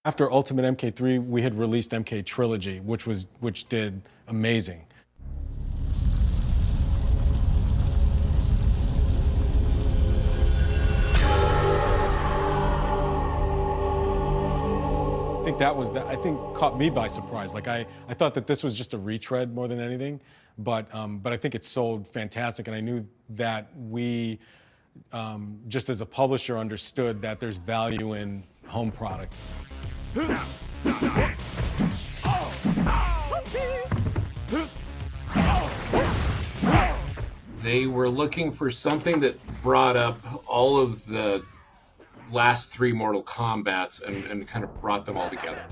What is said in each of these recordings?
After Ultimate MK3, we had released MK Trilogy, which did amazing. I think I think caught me by surprise. Like I thought that this was just a retread more than anything, but I think it sold fantastic, and I knew that we, just as a publisher, understood that there's value in home product. They were looking for something that brought up all of the last three Mortal Kombats and kind of brought them all together.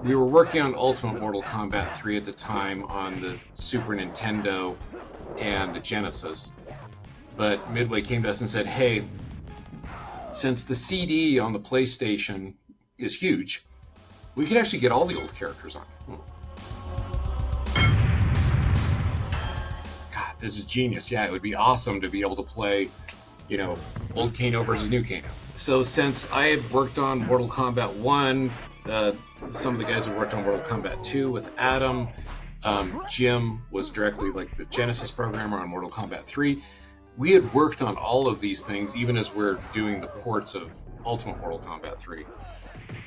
We were working on Ultimate Mortal Kombat 3 at the time on the Super Nintendo and the Genesis. But Midway came to us and said, hey, since the CD on the PlayStation is huge, we could actually get all the old characters on. God, this is genius. Yeah, it would be awesome to be able to play, you know, old Kano versus new Kano. So since I had worked on Mortal Kombat 1, some of the guys had worked on Mortal Kombat 2 with Adam, Jim was directly like the Genesis programmer on Mortal Kombat 3. We had worked on all of these things even as we're doing the ports of Ultimate Mortal Kombat 3.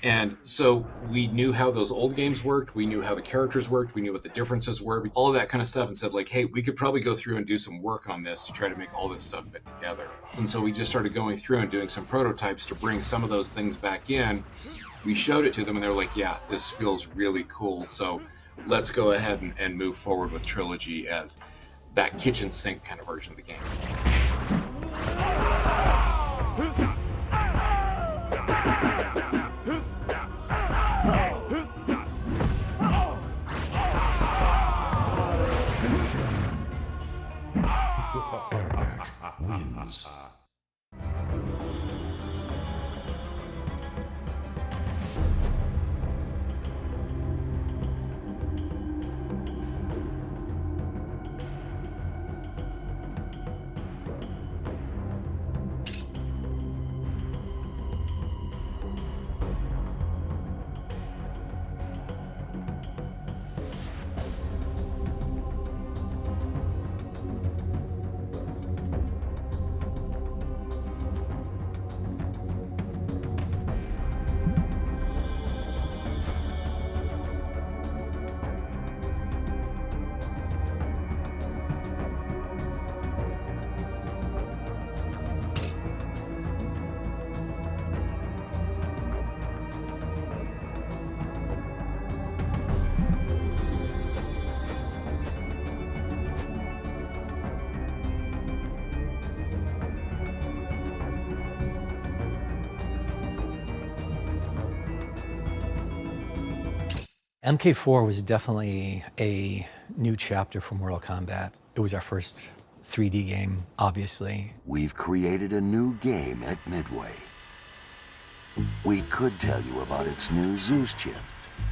And so we knew how those old games worked, we knew how the characters worked, we knew what the differences were, all of that kind of stuff, and said like, hey, we could probably go through and do some work on this to try to make all this stuff fit together. And so we just started going through and doing some prototypes to bring some of those things back in. We showed it to them and they're like, yeah, this feels really cool, so let's go ahead and move forward with Trilogy as that kitchen sink kind of version of the game. Wins. MK4 was definitely a new chapter for Mortal Kombat. It was our first 3D game, obviously. We've created a new game at Midway. We could tell you about its new Zeus chip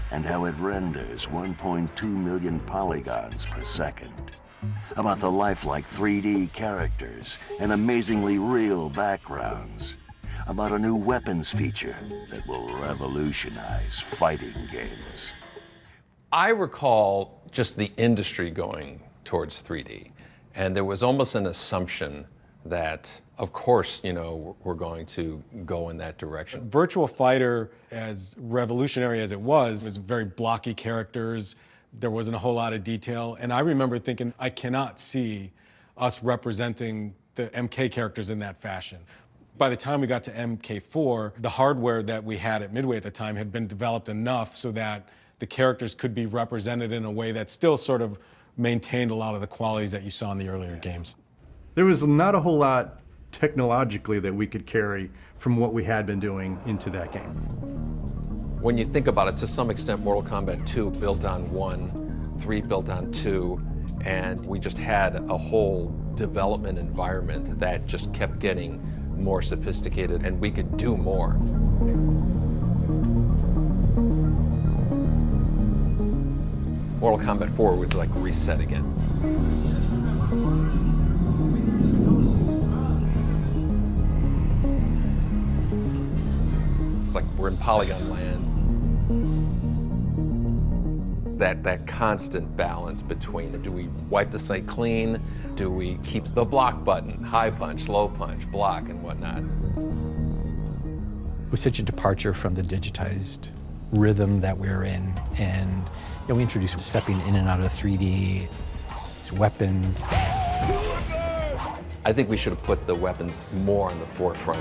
and how it renders 1.2 million polygons per second. About the lifelike 3D characters and amazingly real backgrounds. About a new weapons feature that will revolutionize fighting games. I recall just the industry going towards 3D, and there was almost an assumption that, of course, you know, we're going to go in that direction. Virtual Fighter, as revolutionary as it was very blocky characters. There wasn't a whole lot of detail, and I remember thinking, I cannot see us representing the MK characters in that fashion. By the time we got to MK4, the hardware that we had at Midway at the time had been developed enough so that the characters could be represented in a way that still sort of maintained a lot of the qualities that you saw in the earlier games. There was not a whole lot technologically that we could carry from what we had been doing into that game. When you think about it, to some extent, Mortal Kombat 2 built on 1, 3 built on 2, and we just had a whole development environment that just kept getting more sophisticated, and we could do more. Mortal Kombat 4 was like reset again. It's like we're in Polygon land. that constant balance between, do we wipe the site clean? Do we keep the block button, high punch, low punch, block, and whatnot? It was such a departure from the digitized rhythm that we're in, and we introduced stepping in and out of 3D, weapons. I think we should have put the weapons more on the forefront.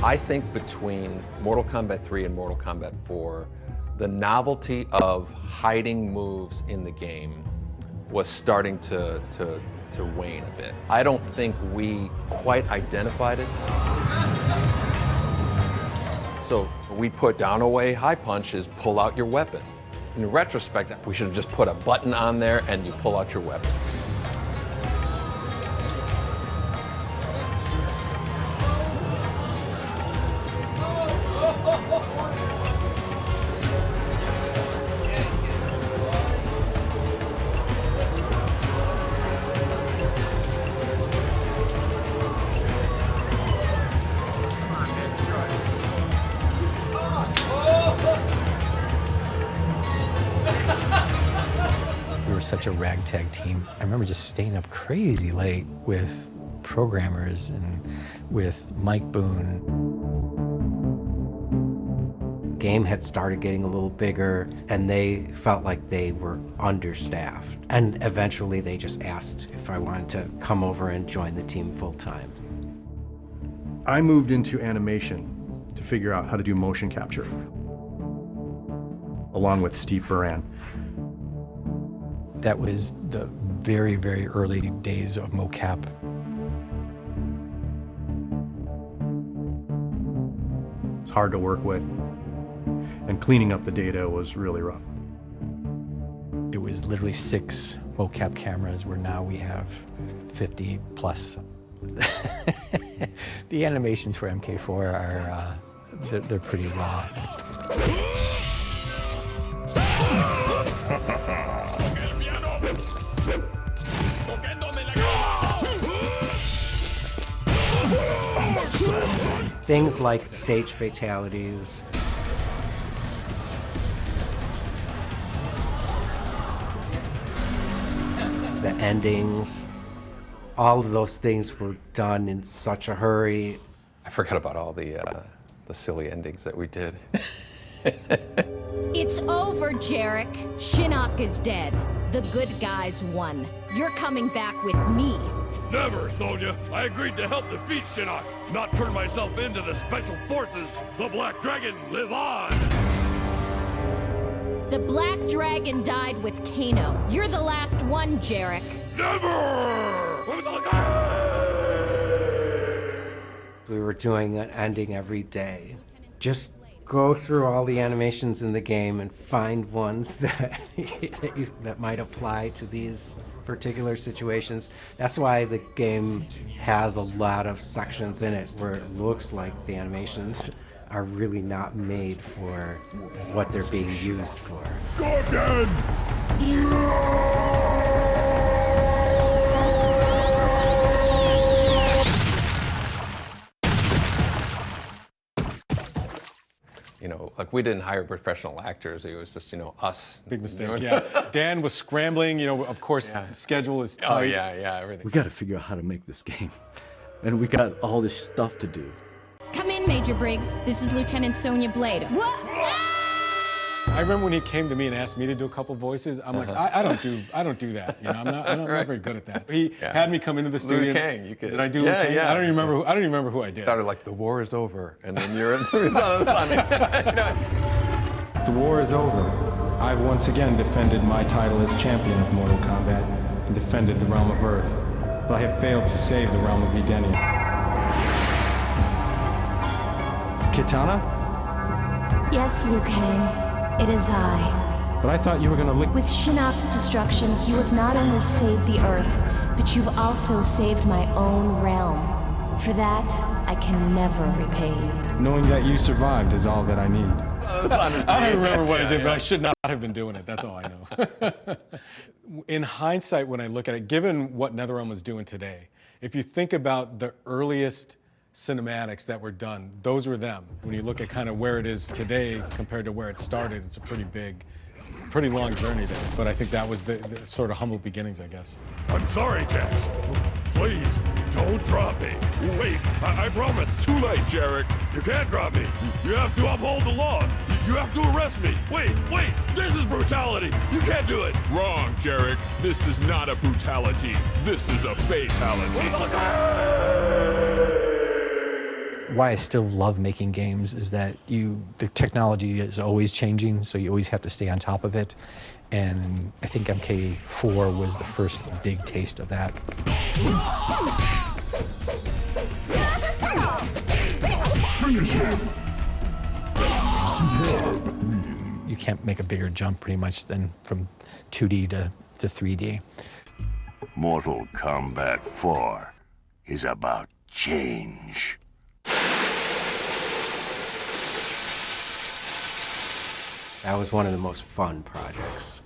I think between Mortal Kombat 3 and Mortal Kombat 4, the novelty of hiding moves in the game was starting to wane a bit. I don't think we quite identified it. So we put down away high punch is pull out your weapon. In retrospect, we should have just put a button on there and you pull out your weapon. We were such a ragtag team. I remember just staying up crazy late with programmers and with Mike Boone. Game had started getting a little bigger, and they felt like they were understaffed. And eventually they just asked if I wanted to come over and join the team full time. I moved into animation to figure out how to do motion capture, along with Steve Baran. That was the very, very early days of mocap. It's hard to work with, and cleaning up the data was really rough. It was literally 6 mocap cameras, where now we have 50 plus. The animations for MK4 are, they're pretty raw. Things like stage fatalities, the endings, all of those things were done in such a hurry. I forgot about all the silly endings that we did. It's over, Jarek. Shinnok is dead. The good guys won. You're coming back with me. Never, Sonya. I agreed to help defeat Shinnok, not turn myself into the Special Forces. The Black Dragon, live on! The Black Dragon died with Kano. You're the last one, Jarek. Never! We were doing an ending every day. Just go through all the animations in the game and find ones that that might apply to these particular situations. That's why the game has a lot of sections in it where it looks like the animations are really not made for what they're being used for. Scorpion! You know, like we didn't hire professional actors. It was just, you know, us. Big mistake, yeah. Dan was scrambling, you know, of course, the schedule is tight. Oh, yeah, everything. We got to figure out how to make this game. And we got all this stuff to do. Come in, Major Briggs. This is Lieutenant Sonya Blade. What? I remember when he came to me and asked me to do a couple voices. I'm like, I don't do that. You know, I'm not very good at that. He had me come into the studio. Kang, you could. Did I do Liu Kang? Yeah. I don't even remember who I did. Started like the war is over, and then you're in the sun. The war is over. I've once again defended my title as champion of Mortal Kombat and defended the realm of Earth, but I have failed to save the realm of Edenia. Kitana? Yes, Liu Kang. It is I. But I thought you were gonna lick— With Shinnok's destruction, you have not only saved the Earth, but you've also saved my own realm. For that, I can never repay you. Knowing that you survived is all that I need. I don't remember what I did, but I should not have been doing it. That's all I know. In hindsight, when I look at it, given what NetherRealm was doing today, if you think about the earliest cinematics that were done. Those were them. When you look at kind of where it is today compared to where it started, it's a pretty long journey there. But I think that was the sort of humble beginnings, I guess. I'm sorry, Jax. Please, don't drop me. Wait, I promise. Too late, Jarek. You can't drop me. You have to uphold the law. You have to arrest me. Wait, this is brutality. You can't do it. Wrong, Jarek. This is not a brutality. This is a fatality. Why I still love making games is that the technology is always changing, so you always have to stay on top of it. And I think MK4 was the first big taste of that. You can't make a bigger jump pretty much than from 2D to 3D. Mortal Kombat 4 is about change. That was one of the most fun projects.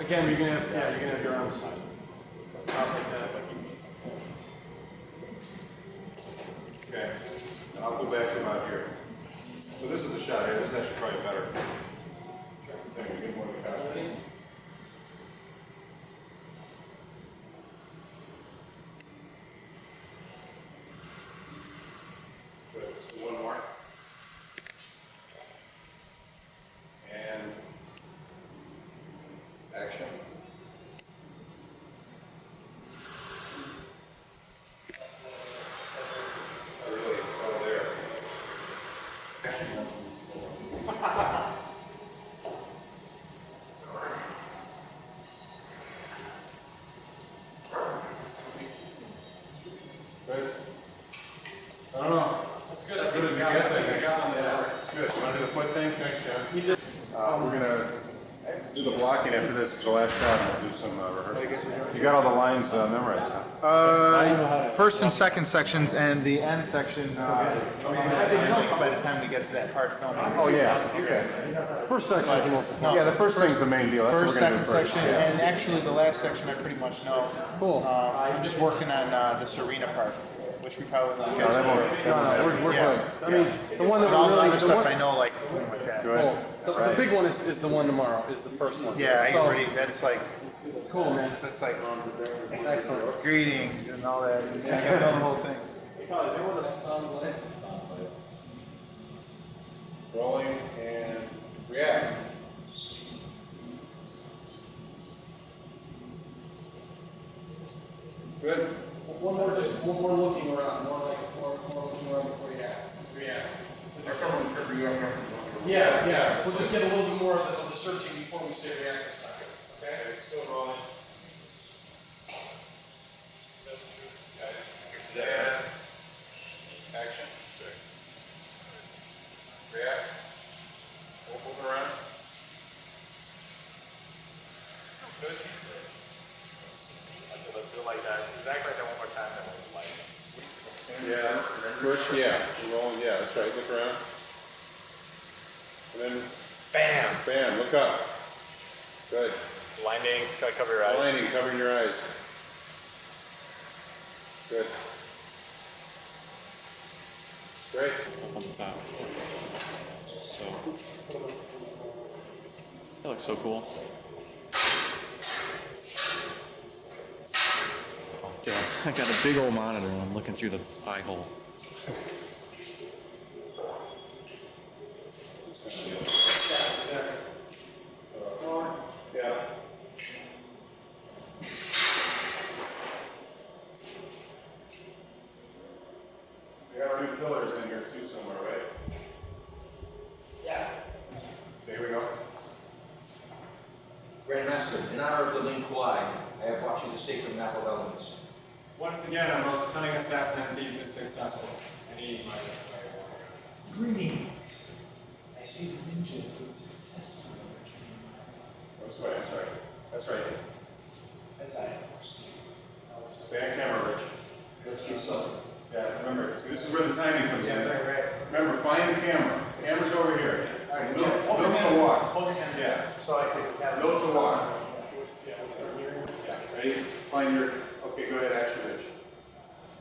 again, you're gonna have your arms. I'll take that. Okay, and I'll go back to about here. So this is the shot here. This is actually probably better. Thank you. Get more of the costume. Good. So one more. And action. Really, oh there. Action. Good. I don't know. That's good. As good as it gets, I think. Yeah, it's good. You want to do the foot thing? Thanks, John. We're going to do the blocking after this. It's the last shot, and we'll do some rehearsal. You got all the lines memorized, huh? First and second sections, and the end section, by the time we get to that part filming. Oh, yeah. Okay. First section is the most important. Yeah, the first thing's the main deal. That's First, what we're going to second do first. section, Yeah. and actually the last section I pretty much know. Cool. I'm just working on the Serena part, which we probably won't get to. We're Yeah. good. I mean, the one that But all we the really, other the stuff one, I know, like that. cool. The big one is the one tomorrow, is the first one. Yeah, So, I already, that's like, cool, man. that's like Excellent. greetings and all that, and I got the whole thing. Rolling and react. Good. One more looking around, more looking around before you react. Yeah. We'll just get a little bit more of the searching before we say react this time. Okay? Still rolling. And action. React. Move around. Good. Let's do it like that. Exactly like that one more time. That was like. Yeah. First, yeah. You're rolling. Yeah, that's right. Look around. And then, bam, bam. Look up. Good. Blinding. Try to cover your eyes. Blinding, covering your eyes. Good. Great. Up on the top. So. That looks so cool. Oh, damn. I got a big old monitor and I'm looking through the eye hole. Yeah. We got our new pillars in here too somewhere, right? Yeah. There we go. Grandmaster, in honor of the Ling Kuai, I have brought you the sacred map of elements. Once again, our most cunning assassin and thief is successful, and he is my Greetings. I see the ninjas with successfully retrieved my That's right, that's right. That's right. as I have foreseen. Stay on camera, Rich. Let's do something. Yeah, remember, see, this is where the timing comes in. Right. Remember, find the camera. The camera's over here. All right, Middle hold of your hand. the walk. Hold your hand. Yeah. So I can have Middle of the walk. Yeah. Yeah, ready? Find your, okay, go ahead, action, Rich.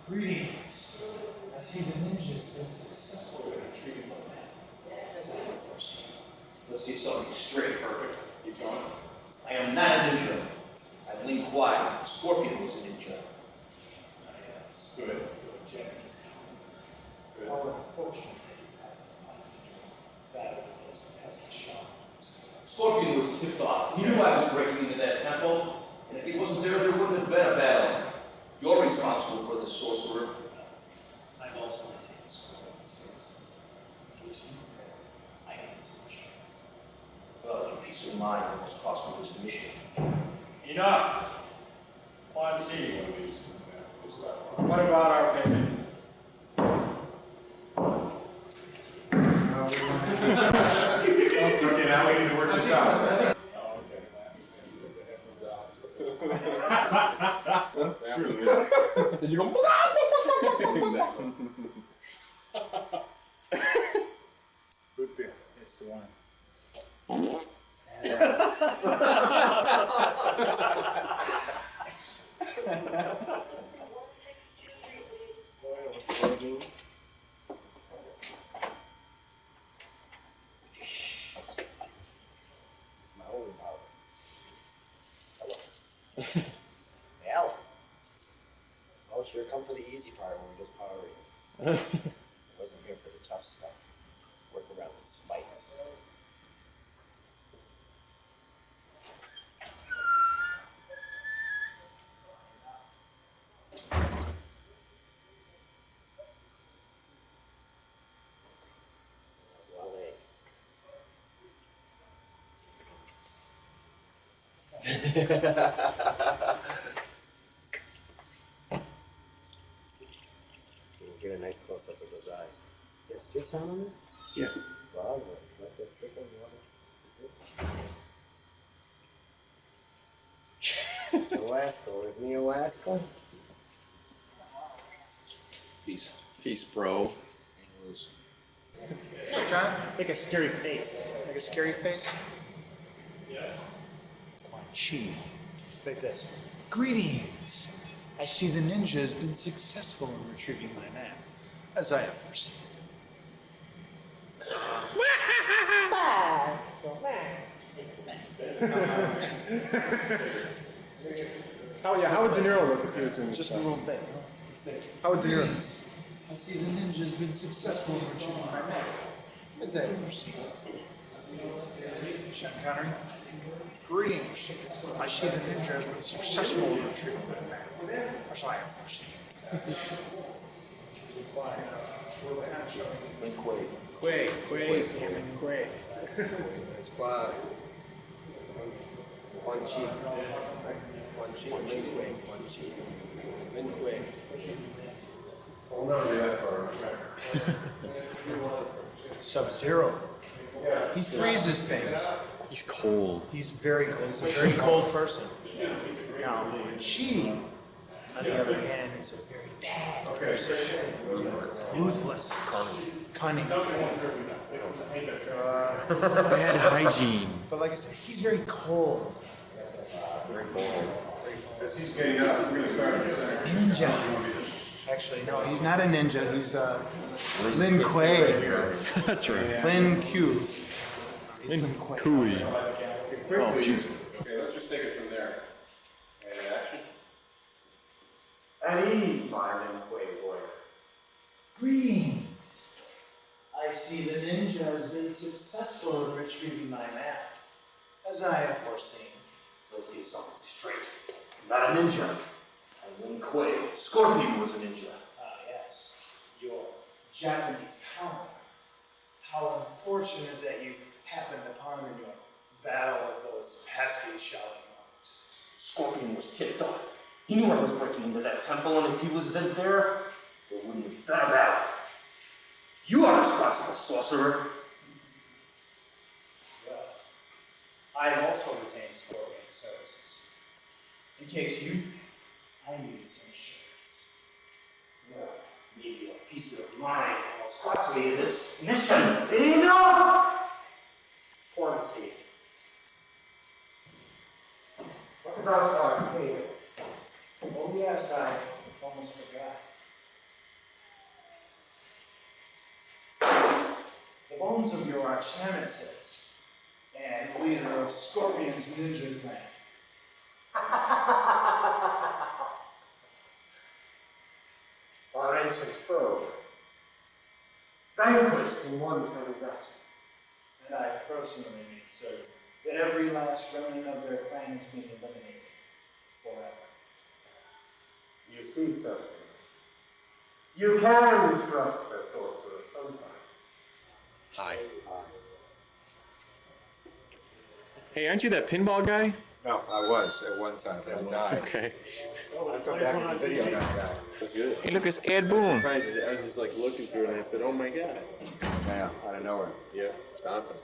Greetings. I see the ninjas have successfully retrieved my map as I have foreseen. Let's get something straight. Perfect. Keep going. I am not a ninja. I'm Ling Kuai. Scorpion was a ninja. Good. Good. However, unfortunately, that was a peasant shop. Scorpion was tipped off. He knew I was breaking into that temple, and if he wasn't there, there wouldn't have been a battle. You're responsible for the sorcerer. I've also maintained Scorpion's services. In case you fail, I can answer the shot. Well, your peace of mind almost cost me this mission. Enough! On T. What about our payment? Okay, now we need to work this out. Did you go? Exactly. Root beer. It's the one. Alan. Oh, sure, come for the easy part when we just power read. I wasn't here for the tough stuff. Work around with spikes. Get a nice close up of those eyes. Get street sound on this? Yeah. Bravo. Let that trickle water. It's a wascal, isn't he a wascal? Peace. Peace, bro. John, make a scary face. Make a scary face. Yeah. Quan Chi. Like this. Greetings. I see the ninja has been successful in retrieving my map, as I have foreseen. How would De Niro look if he was doing this? Just a stuff? little bit. How would De Niro? I see the ninja has been successful in retrieving my map, as I have foreseen. Sean Connery. Greetings. I see the ninja has been successful in retrieving my map, as I have foreseen. Quay. Damn it. Quay. It's quiet. Quan Chi. Quan Chi. Quan Chi. Min Quay. I'll never be that far. Sub-Zero. He freezes things. He's cold. He's very cold. He's a very cold person. Now, Chi, on the other hand, is a very bad person. Ruthless. Cunning. Bad hygiene. But like I said, he's very cold. Very bold. As he's getting up, we're going to start in a second. Ninja. Actually, no, he's not a ninja. He's Lin Kuei. That's right. Lin Q. Lin Kui. Oh, jeez. Okay, let's just take it from there. And action. At ease, my Lin Kuei warrior. Greetings. I see the ninja has been successful in retrieving my map, as I have foreseen. Let's get something straight. Not a ninja. I'm Lin Kuei. Scorpion was a ninja. Ah, yes. Your Japanese counter. How unfortunate that you happened upon him in your battle with those pesky shouting monks. Scorpion was tipped off. He knew I was breaking into that temple, and if he was there, there wouldn't have been a battle. You are responsible, sorcerer. Well, I have also retained Scorpion's services. In case you think I needed some assurance. Well, maybe a piece of mind was costly in this mission. Enough! Quarantine. What about our payment? Oh yes, I almost forgot. The bones of your arch nemesis and leader of Scorpion's ninja clan. Our ancient foe. Vanquished in one transaction. And I personally made certain that every last remnant of their clan has been eliminated forever. You see something. You can trust a sorcerer sometimes. Hi. Hey, aren't you that pinball guy? No, I was at one time, but I died. Okay. I'll come back as a video guy. That's good. Hey, look, it's Ed Boon. I was just like looking through it and I said, oh my god. Yeah, out of nowhere. Yeah, it's awesome.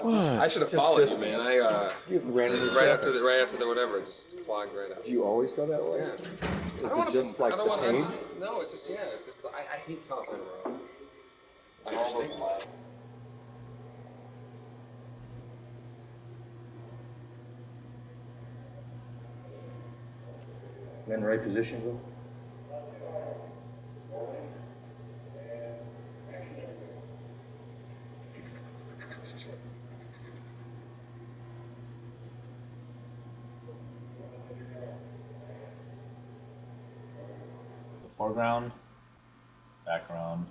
What? I should have followed you, man. I ran into right after the whatever, just clogged right up. Do you always go that way? Yeah. Is it just like the pain? No, it's just it's just I hate California Road. I understand. In the right position, Bill? foreground, background.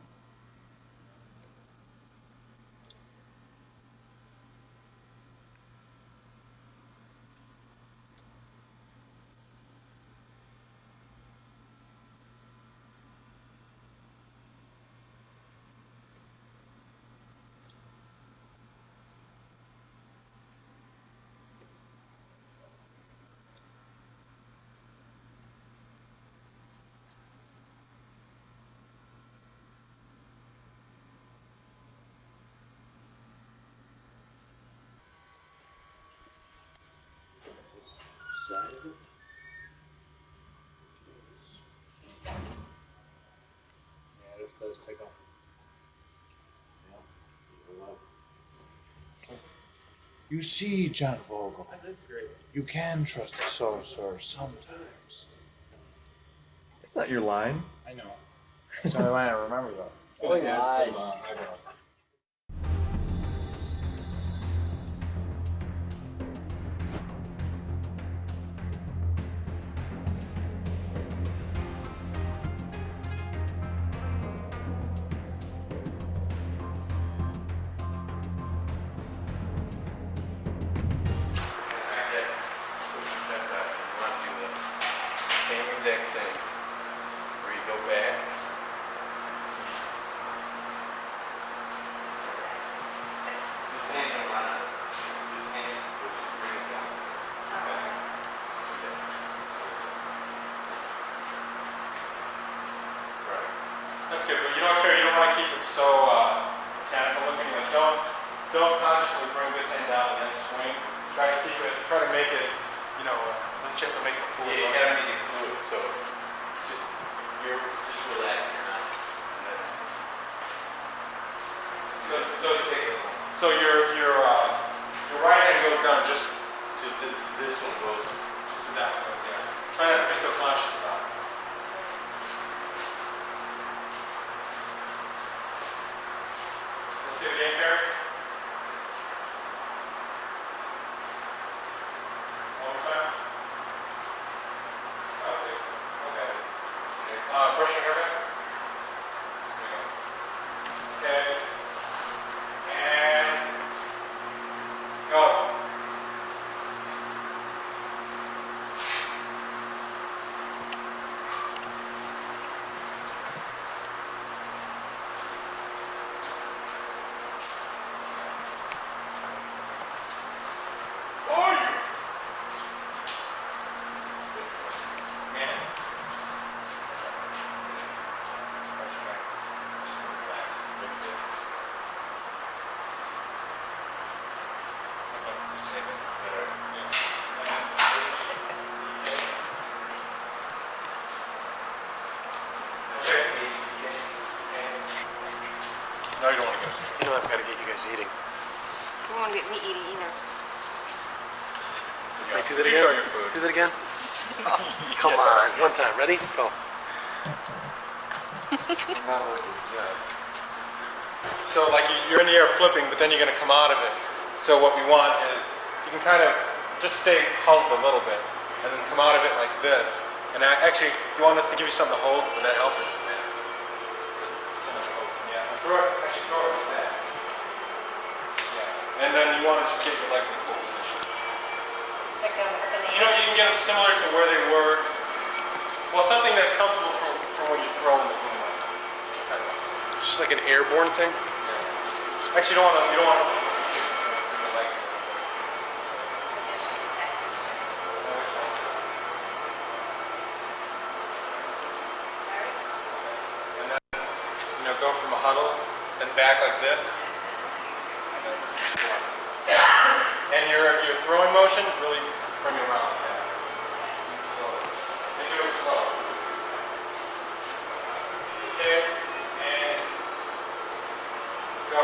Side of it. Yeah, this does take off. You see, John Vogel, That's great. you can trust a sorcerer sometimes. It's not your line. I know. It's the only line I remember, though. Oh, yeah. Eyebrows. Same exact thing. Where you go back. This hand don't line up. This hand will just bring it down. Okay. Right. That's good, but you know what, Kerri, you don't want to keep it so mechanical looking. Like don't consciously bring this hand down and then swing. Try to make it, you know, let's have to make it a fluid. Yeah, you gotta make it fluid, so just relax your mouth. So your right hand goes down just this one goes. as that one goes, yeah. Try not to be so conscious about it. Let's see it again, Kerri. One more time. That's it. Okay. Brush your hair back. There you go. Okay. And go. No, you don't want to go. You know I've got to get you guys eating. You won't get me eating either. Wait, do that again? Show your food. Do that again? Oh, come on. One time. Ready? Go. So like you're in the air flipping, but then you're going to come out of it. So what we want is you can kind of just stay hugged a little bit and then come out of it like this. And actually, do you want us to give you something to hold? Would that help? Just too much holds. Yeah. Throw it like that. Yeah. And then you want to just get your legs in full position. You know, you can get them similar to where they were. Well, something that's comfortable for when you throw in the boom. It's just like an airborne thing? Yeah. Actually, you don't want to. Go from a huddle, then back like this. And your throwing motion, really from your mouth. So, and do it slow. Okay, and go.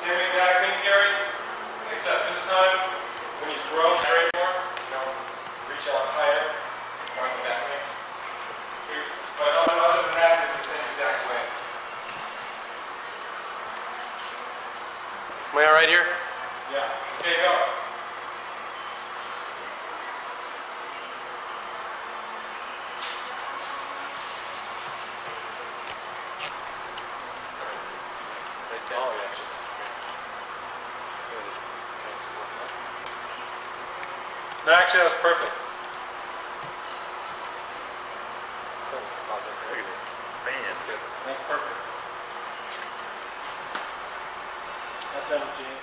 Same exact thing, Kerri, except this time, when you throw, carry more, reach out higher. But other than that, it's the same exact way. Am I all right here? Yeah. Okay, go. No, actually, that was perfect. Pause right there. Man, That's good. That's perfect. FMJ.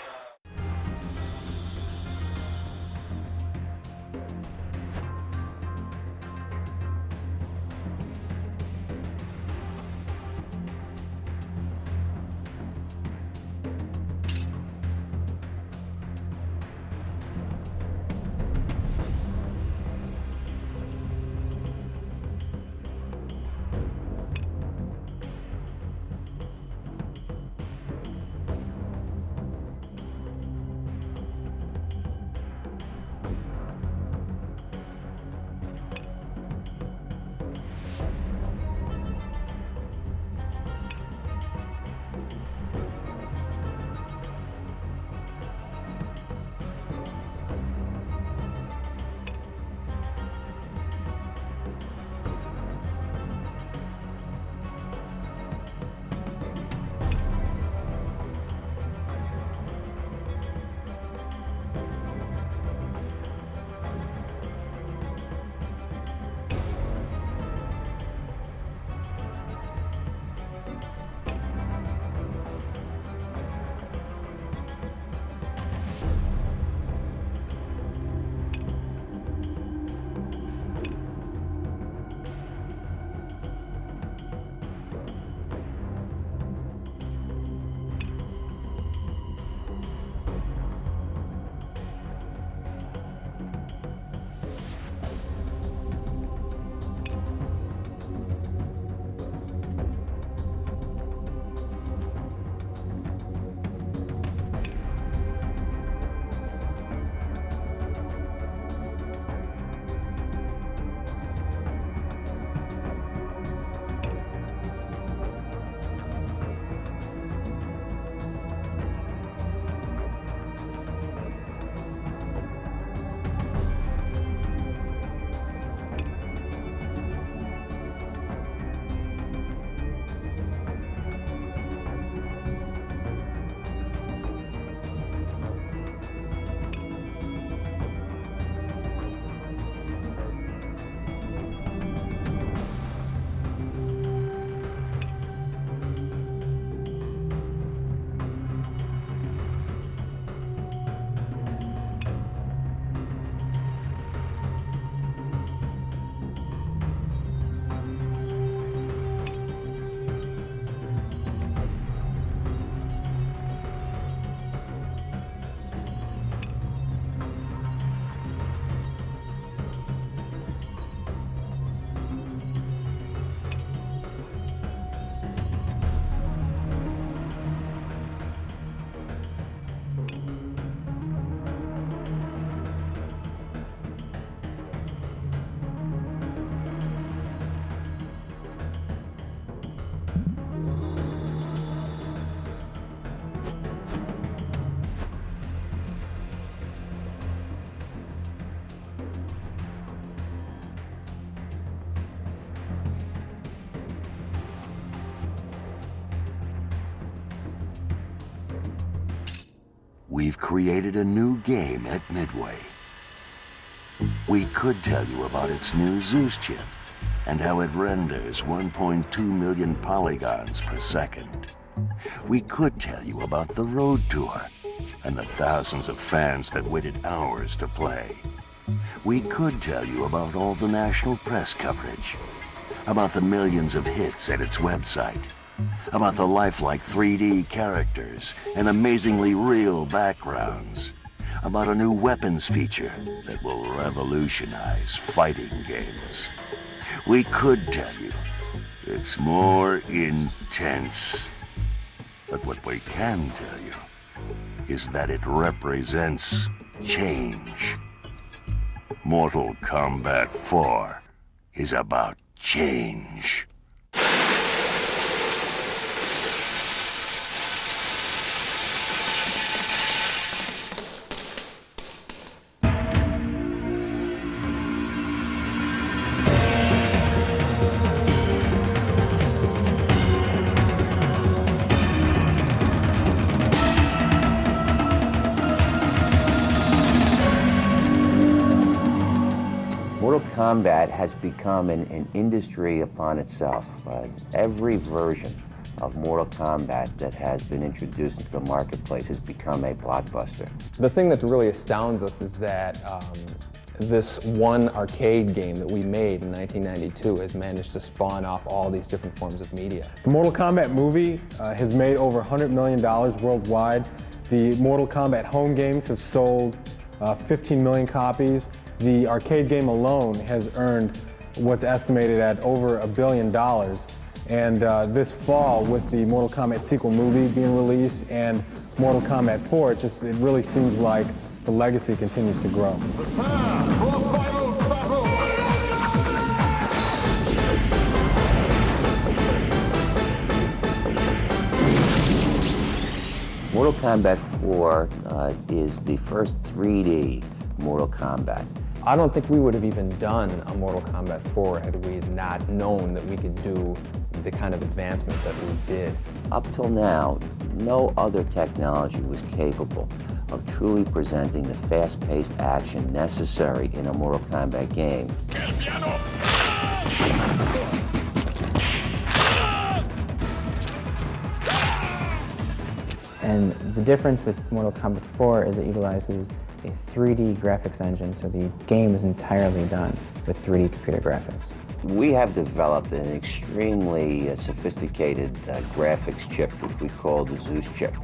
We've created a new game at Midway. We could tell you about its new Zeus chip and how it renders 1.2 million polygons per second. We could tell you about the Road Tour and the thousands of fans that waited hours to play. We could tell you about all the national press coverage, about the millions of hits at its website, about the lifelike 3D characters and amazingly real backgrounds, about a new weapons feature that will revolutionize fighting games. We could tell you it's more intense. But what we can tell you is that it represents change. Mortal Kombat 4 is about change. Mortal Kombat has become an industry upon itself. Every version of Mortal Kombat that has been introduced into the marketplace has become a blockbuster. The thing that really astounds us is that this one arcade game that we made in 1992 has managed to spawn off all these different forms of media. The Mortal Kombat movie has made over $100 million worldwide. The Mortal Kombat home games have sold 15 million copies. The arcade game alone has earned what's estimated at over $1 billion. And this fall, with the Mortal Kombat sequel movie being released and Mortal Kombat 4, it really seems like the legacy continues to grow. Mortal Kombat 4 is the first 3D Mortal Kombat. I don't think we would have even done a Mortal Kombat 4 had we not known that we could do the kind of advancements that we did. Up till now, no other technology was capable of truly presenting the fast-paced action necessary in a Mortal Kombat game. And the difference with Mortal Kombat 4 is it utilizes a 3D graphics engine, so the game is entirely done with 3D computer graphics. We have developed an extremely sophisticated graphics chip, which we call the Zeus chip.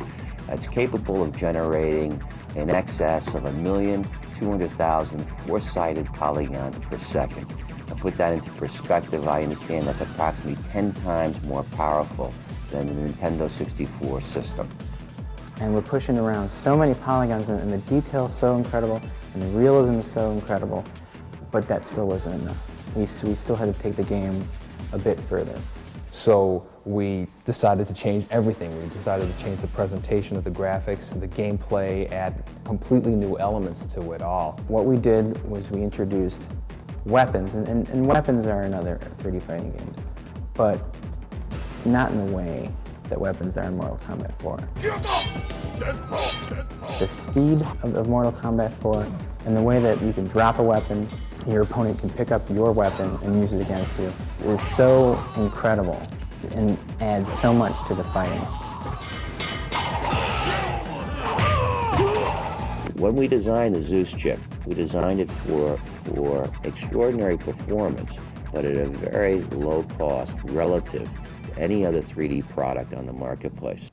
It's capable of generating in excess of 1,200,000 four-sided polygons per second. To put that into perspective, I understand that's approximately 10 times more powerful than the Nintendo 64 system. And we're pushing around so many polygons, and the detail is so incredible, and the realism is so incredible, but that still wasn't enough. We still had to take the game a bit further. So we decided to change everything. We decided to change the presentation of the graphics, the gameplay, add completely new elements to it all. What we did was we introduced weapons, and weapons are in other 3D fighting games, but not in the way that weapons are in Mortal Kombat 4. The speed of Mortal Kombat 4 and the way that you can drop a weapon, your opponent can pick up your weapon and use it against you is so incredible and adds so much to the fighting. When we designed the Zeus chip, we designed it for extraordinary performance, but at a very low cost relative to any other 3D product on the marketplace.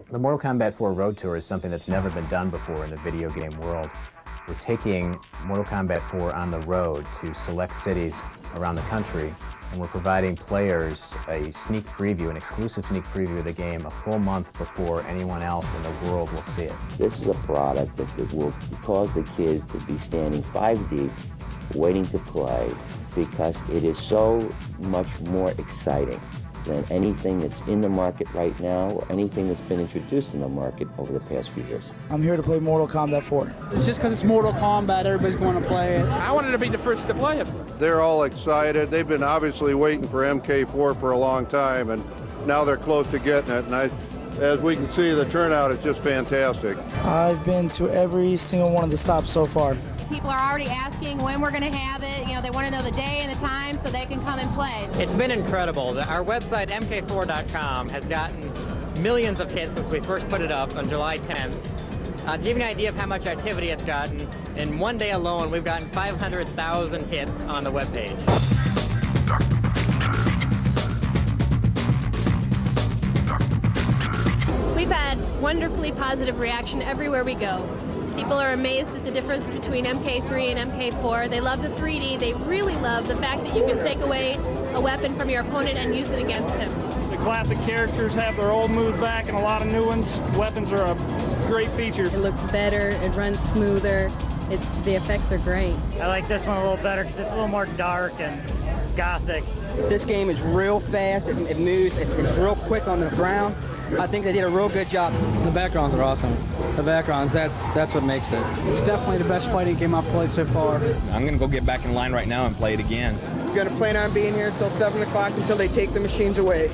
The Mortal Kombat 4 Road Tour is something that's never been done before in the video game world. We're taking Mortal Kombat 4 on the road to select cities around the country, and we're providing players a sneak preview, an exclusive sneak preview of the game a full month before anyone else in the world will see it. This is a product that will cause the kids to be standing 5 deep, waiting to play, because it is so much more exciting than anything that's in the market right now or anything that's been introduced in the market over the past few years. I'm here to play Mortal Kombat 4. It's just because it's Mortal Kombat, everybody's going to play it. I wanted to be the first to play it. They're all excited. They've been obviously waiting for MK4 for a long time, and now they're close to getting it. And as we can see, the turnout is just fantastic. I've been to every single one of the stops so far. People are already asking when we're going to have it. You know, they want to know the day and the time so they can come and play. It's been incredible. Our website, mk4.com, has gotten millions of hits since we first put it up on July 10th. To give you an idea of how much activity it's gotten, in one day alone, we've gotten 500,000 hits on the webpage. We've had wonderfully positive reaction everywhere we go. People are amazed at the difference between MK3 and MK4. They love the 3D. They really love the fact that you can take away a weapon from your opponent and use it against him. The classic characters have their old moves back and a lot of new ones. Weapons are a great feature. It looks better, it runs smoother, the effects are great. I like this one a little better because it's a little more dark and gothic. This game is real fast, it moves, it's real quick on the ground. I think they did a real good job. The backgrounds are awesome. The backgrounds, that's what makes it. It's definitely the best fighting game I've played so far. I'm going to go get back in line right now and play it again. We're going to plan on being here until 7 o'clock until they take the machines away.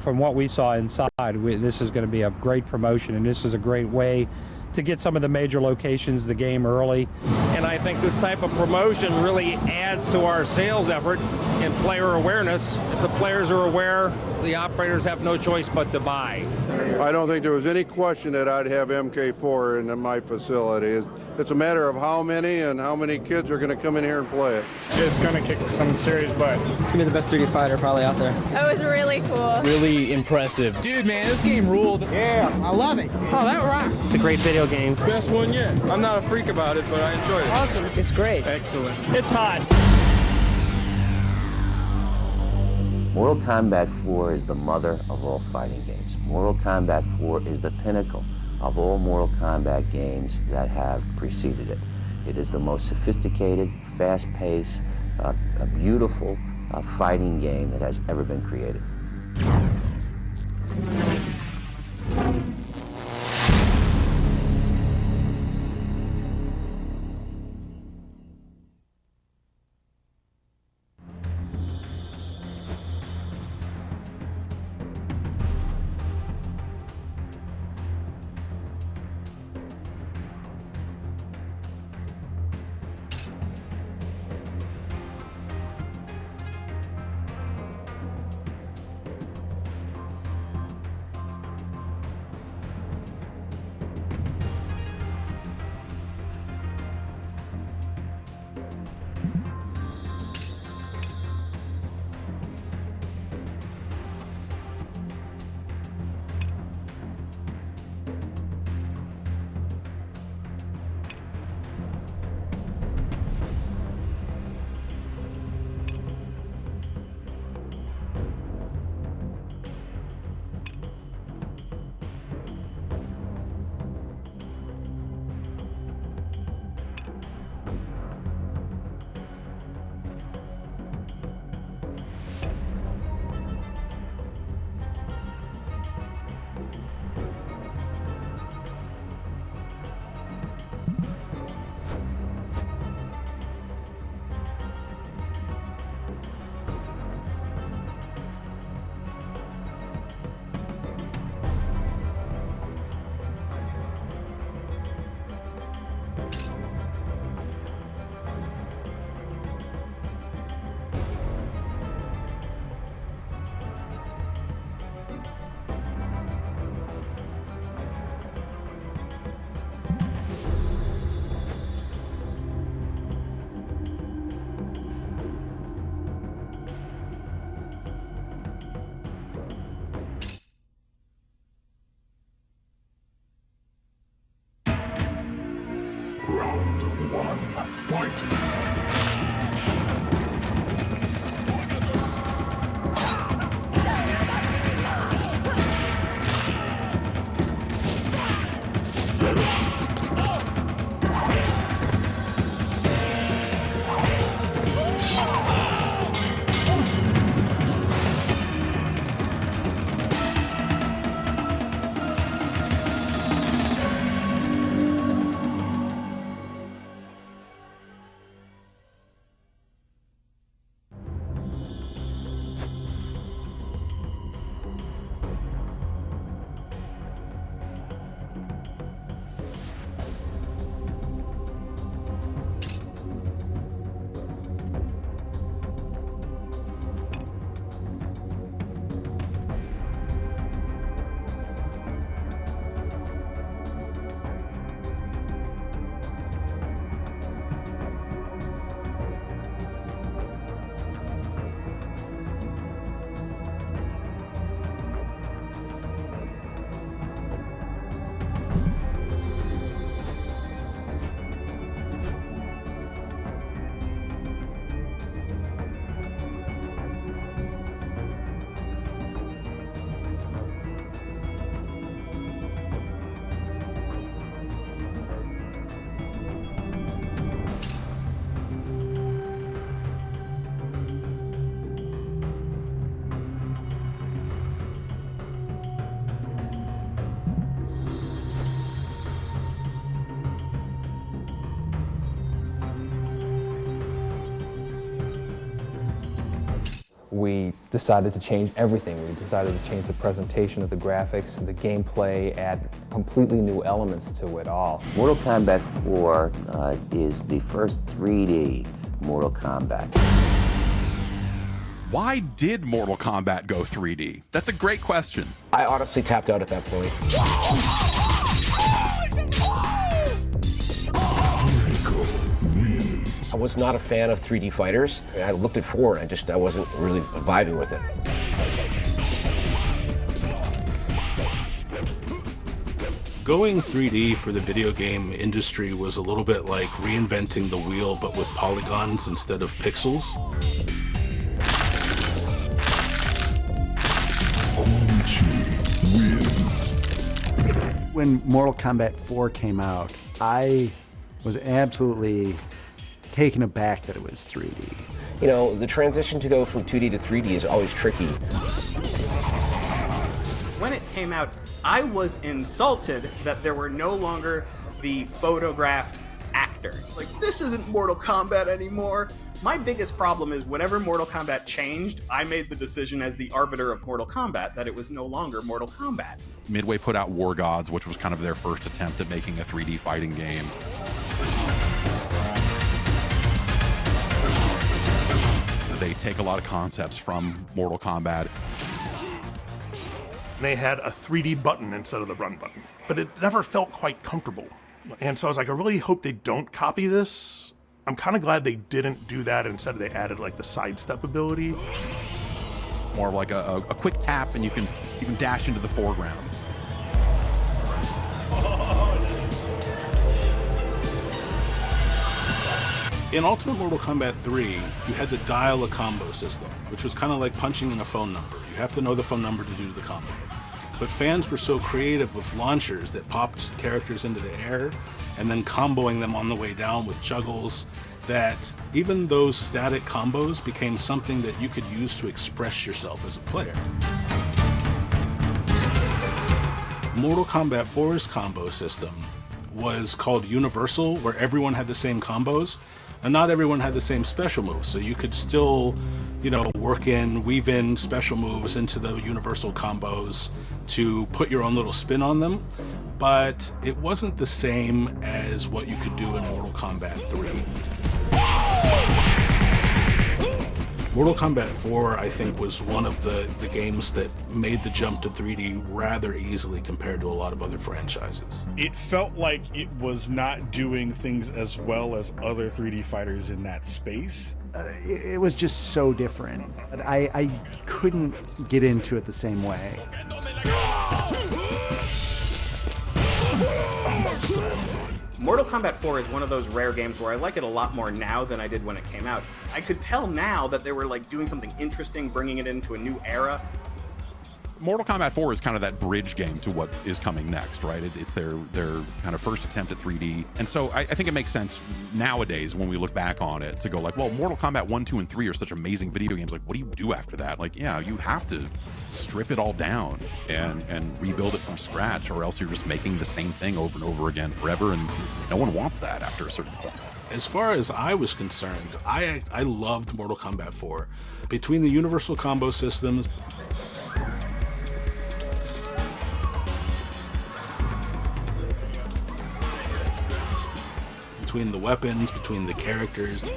from what we saw inside, this is going to be a great promotion, and this is a great way to get some of the major locations the game early. And I think this type of promotion really adds to our sales effort and player awareness. If the players are aware, the operators have no choice but to buy. I don't think there was any question that I'd have MK4 in my facility. It's a matter of how many and how many kids are going to come in here and play it. It's going to kick some serious butt. It's going to be the best 3D fighter probably out there. That was really cool. Really impressive. Dude, man, this game ruled. Yeah, I love it. Oh, that rocks. It's a great video game. Best one yet. I'm not a freak about it, but I enjoy it. Awesome. It's great. Excellent. It's hot. Mortal Kombat 4 is the mother of all fighting games. Mortal Kombat 4 is the pinnacle of all Mortal Kombat games that have preceded it. It is the most sophisticated, fast-paced, a beautiful fighting game that has ever been created. we decided to change everything. We decided to change the presentation of the graphics, the gameplay, add completely new elements to it all. Mortal Kombat 4 is the first 3D Mortal Kombat. Why did Mortal Kombat go 3D? That's a great question. I honestly tapped out at that point. I was not a fan of 3D fighters. I looked at 4 and I wasn't really vibing with it. Going 3D for the video game industry was a little bit like reinventing the wheel, but with polygons instead of pixels. When Mortal Kombat 4 came out, I was absolutely taken aback that it was 3D. You know, the transition to go from 2D to 3D is always tricky. When it came out, I was insulted that there were no longer the photographed actors. Like, this isn't Mortal Kombat anymore. My biggest problem is whenever Mortal Kombat changed, I made the decision as the arbiter of Mortal Kombat that it was no longer Mortal Kombat. Midway put out War Gods, which was kind of their first attempt at making a 3D fighting game. They take a lot of concepts from Mortal Kombat. They had a 3D button instead of the run button, but it never felt quite comfortable. And so I was like, I really hope they don't copy this. I'm kind of glad they didn't do that. Instead, they added like the sidestep ability. More of like a quick tap, and you can dash into the foreground. In Ultimate Mortal Kombat 3, you had the dial a combo system, which was kind of like punching in a phone number. You have to know the phone number to do the combo. But fans were so creative with launchers that popped characters into the air and then comboing them on the way down with juggles, that even those static combos became something that you could use to express yourself as a player. Mortal Kombat 4's combo system was called Universal, where everyone had the same combos, and not everyone had the same special moves. So you could still, you know, weave in special moves into the universal combos to put your own little spin on them, but it wasn't the same as what you could do in Mortal Kombat 3. Mortal Kombat 4, I think, was one of the games that made the jump to 3D rather easily compared to a lot of other franchises. It felt like it was not doing things as well as other 3D fighters in that space. It was just so different. I couldn't get into it the same way. Mortal Kombat 4 is one of those rare games where I like it a lot more now than I did when it came out. I could tell now that they were like doing something interesting, bringing it into a new era. Mortal Kombat 4 is kind of that bridge game to what is coming next, right? It's their kind of first attempt at 3D. And so I think it makes sense nowadays when we look back on it to go like, well, Mortal Kombat 1, 2, and 3 are such amazing video games. Like, what do you do after that? Like, yeah, you have to strip it all down and rebuild it from scratch, or else you're just making the same thing over and over again forever, and no one wants that after a certain point. As far as I was concerned, I loved Mortal Kombat 4. Between the universal combo systems, between the weapons, between the characters, the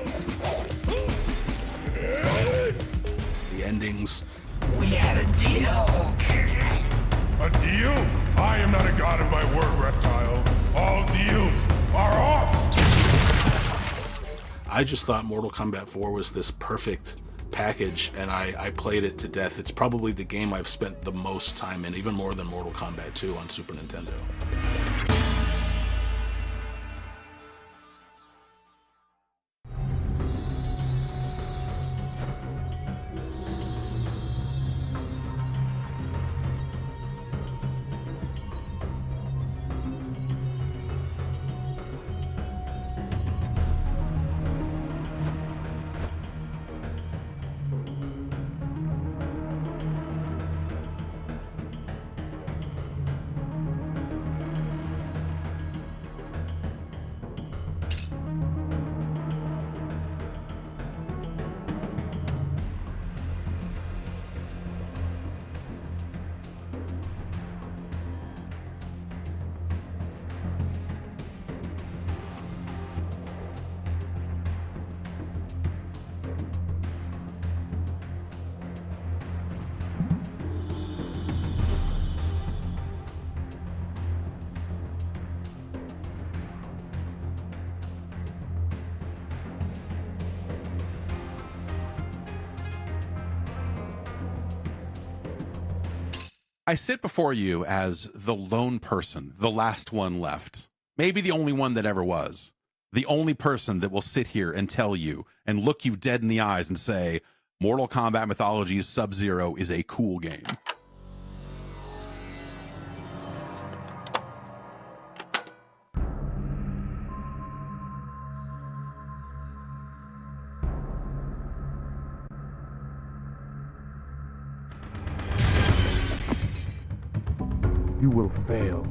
endings. We had a deal. A deal? I am not a god of my word, reptile. All deals are off. I just thought Mortal Kombat 4 was this perfect package, and I played it to death. It's probably the game I've spent the most time in, even more than Mortal Kombat 2 on Super Nintendo. I sit before you as the lone person, the last one left, maybe the only one that ever was, the only person that will sit here and tell you and look you dead in the eyes and say, Mortal Kombat Mythologies Sub-Zero is a cool game. You will fail.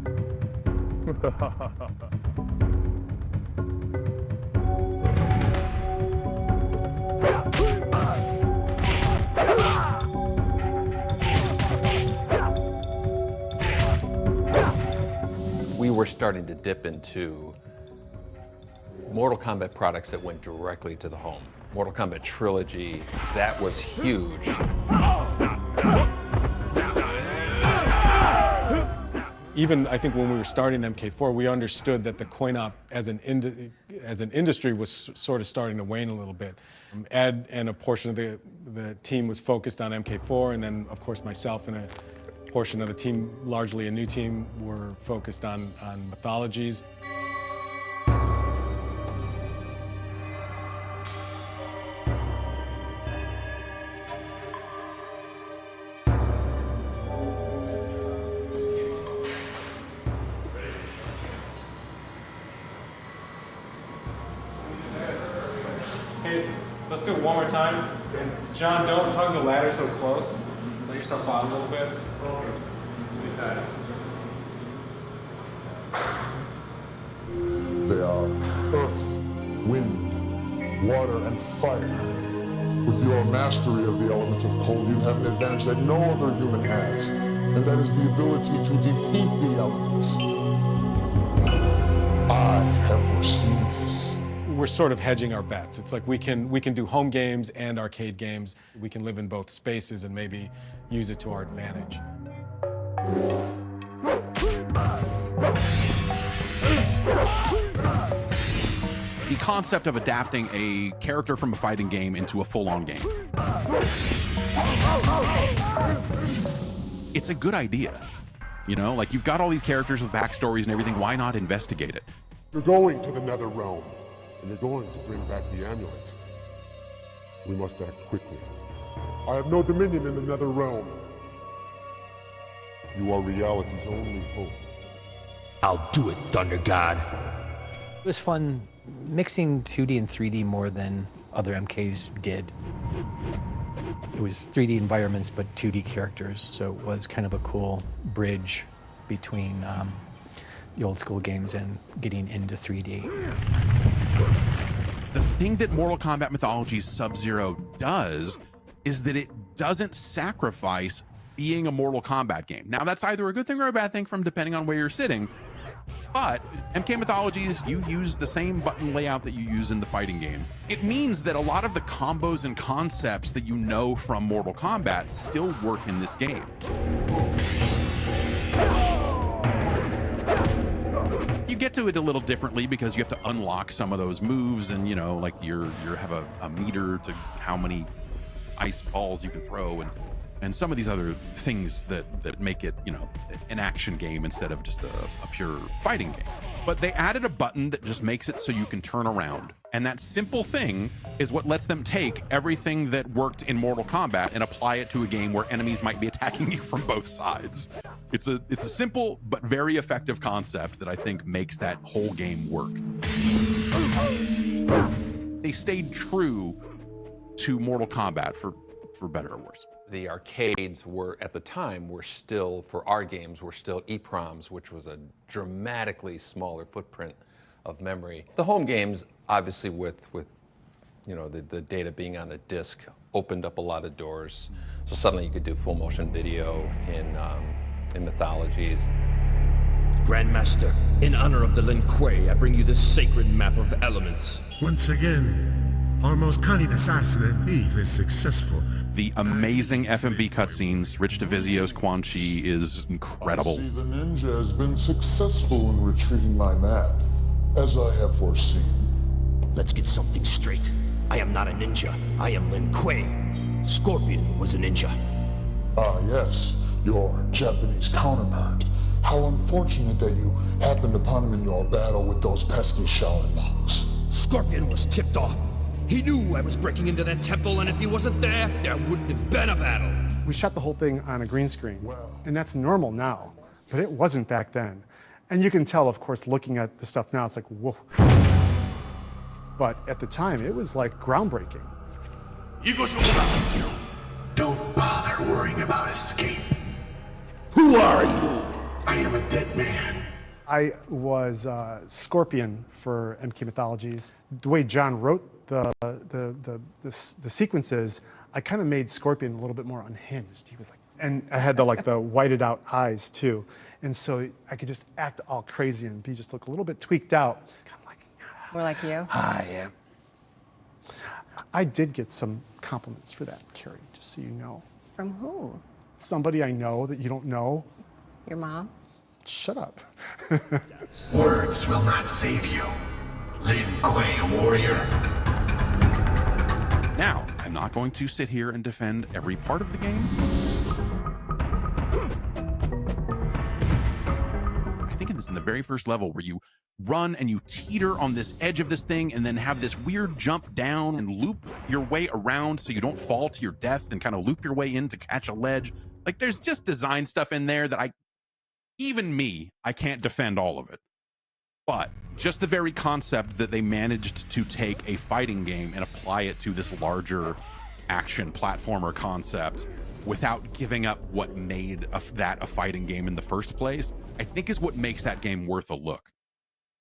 We were starting to dip into Mortal Kombat products that went directly to the home. Mortal Kombat Trilogy, that was huge. Even, I think, when we were starting MK4, we understood that the coin-op as an industry was sort of starting to wane a little bit. Ed and a portion of the team was focused on MK4, and then, of course, myself and a portion of the team, largely a new team, were focused on Mythologies. Let's do it one more time. And John, don't hug the ladder so close. Let yourself out a little bit. They are earth, wind, water, and fire. With your mastery of the element of cold, you have an advantage that no other human has, and that is the ability to defeat the elements. I have foreseen this. We're sort of hedging our bets. It's like we can do home games and arcade games. We can live in both spaces and maybe use it to our advantage. The concept of adapting a character from a fighting game into a full-on game. It's a good idea. You know, like you've got all these characters with backstories and everything. Why not investigate it? You're going to the Nether Realm, and you're going to bring back the amulet. We must act quickly. I have no dominion in the Nether Realm. You are reality's only hope. I'll do it, Thunder God. It was fun mixing 2D and 3D more than other MKs did. It was 3D environments, but 2D characters, so it was kind of a cool bridge between the old school games and getting into 3D. The thing that Mortal Kombat Mythologies Sub-Zero does is that it doesn't sacrifice being a Mortal Kombat game. Now, that's either a good thing or a bad thing from depending on where you're sitting, but MK Mythologies, you use the same button layout that you use in the fighting games. It means that a lot of the combos and concepts that you know from Mortal Kombat still work in this game. You get to it a little differently because you have to unlock some of those moves, and you know, like you have a meter to how many ice balls you can throw, and some of these other things that make it, you know, an action game instead of just a pure fighting game. But they added a button that just makes it so you can turn around, and that simple thing is what lets them take everything that worked in Mortal Kombat and apply it to a game where enemies might be attacking you from both sides. It's a simple but very effective concept that I think makes that whole game work. They stayed true to Mortal Kombat for better or worse. The arcades were, at the time, were still, for our games, were still EPROMs, which was a dramatically smaller footprint of memory. The home games, obviously with you know, the data being on a disc, opened up a lot of doors. So suddenly you could do full motion video in Mythologies. Grandmaster, in honor of the Lin Kuei, I bring you this sacred map of elements. Once again, our most cunning assassin and thief is successful. The amazing FMV cutscenes, Rich DeVizio's Quan Chi is incredible. I see the ninja has been successful in retrieving my map, as I have foreseen. Let's get something straight. I am not a ninja. I am Lin Kuei. Scorpion was a ninja. Ah, yes. your Japanese counterpart. How unfortunate that you happened upon him in your battle with those pesky Shaolin monks. Scorpion was tipped off. He knew I was breaking into that temple, and if he wasn't there, there wouldn't have been a battle. We shot the whole thing on a green screen, and that's normal now, but it wasn't back then. And you can tell, of course, looking at the stuff now, it's like, whoa. But at the time, it was like groundbreaking. Don't bother worrying about escape. Who are you? I am a dead man. I was Scorpion for MK Mythologies. The way John wrote the sequences, I kind of made Scorpion a little bit more unhinged. He was like, and I had the whited out eyes too, and so I could just act all crazy and be just look a little bit tweaked out. More like you? I am. I did get some compliments for that, Kerri, just so you know. From who? Somebody I know that you don't know. Your mom? Shut up. Words will not save you. Lin Kuei, a warrior. Now, I'm not going to sit here and defend every part of the game. I think it's in the very first level where you run and you teeter on this edge of this thing and then have this weird jump down and loop your way around so you don't fall to your death and kind of loop your way in to catch a ledge. Like, there's just design stuff in there that I can't defend all of it. But just the very concept that they managed to take a fighting game and apply it to this larger action platformer concept without giving up what made that a fighting game in the first place, I think is what makes that game worth a look.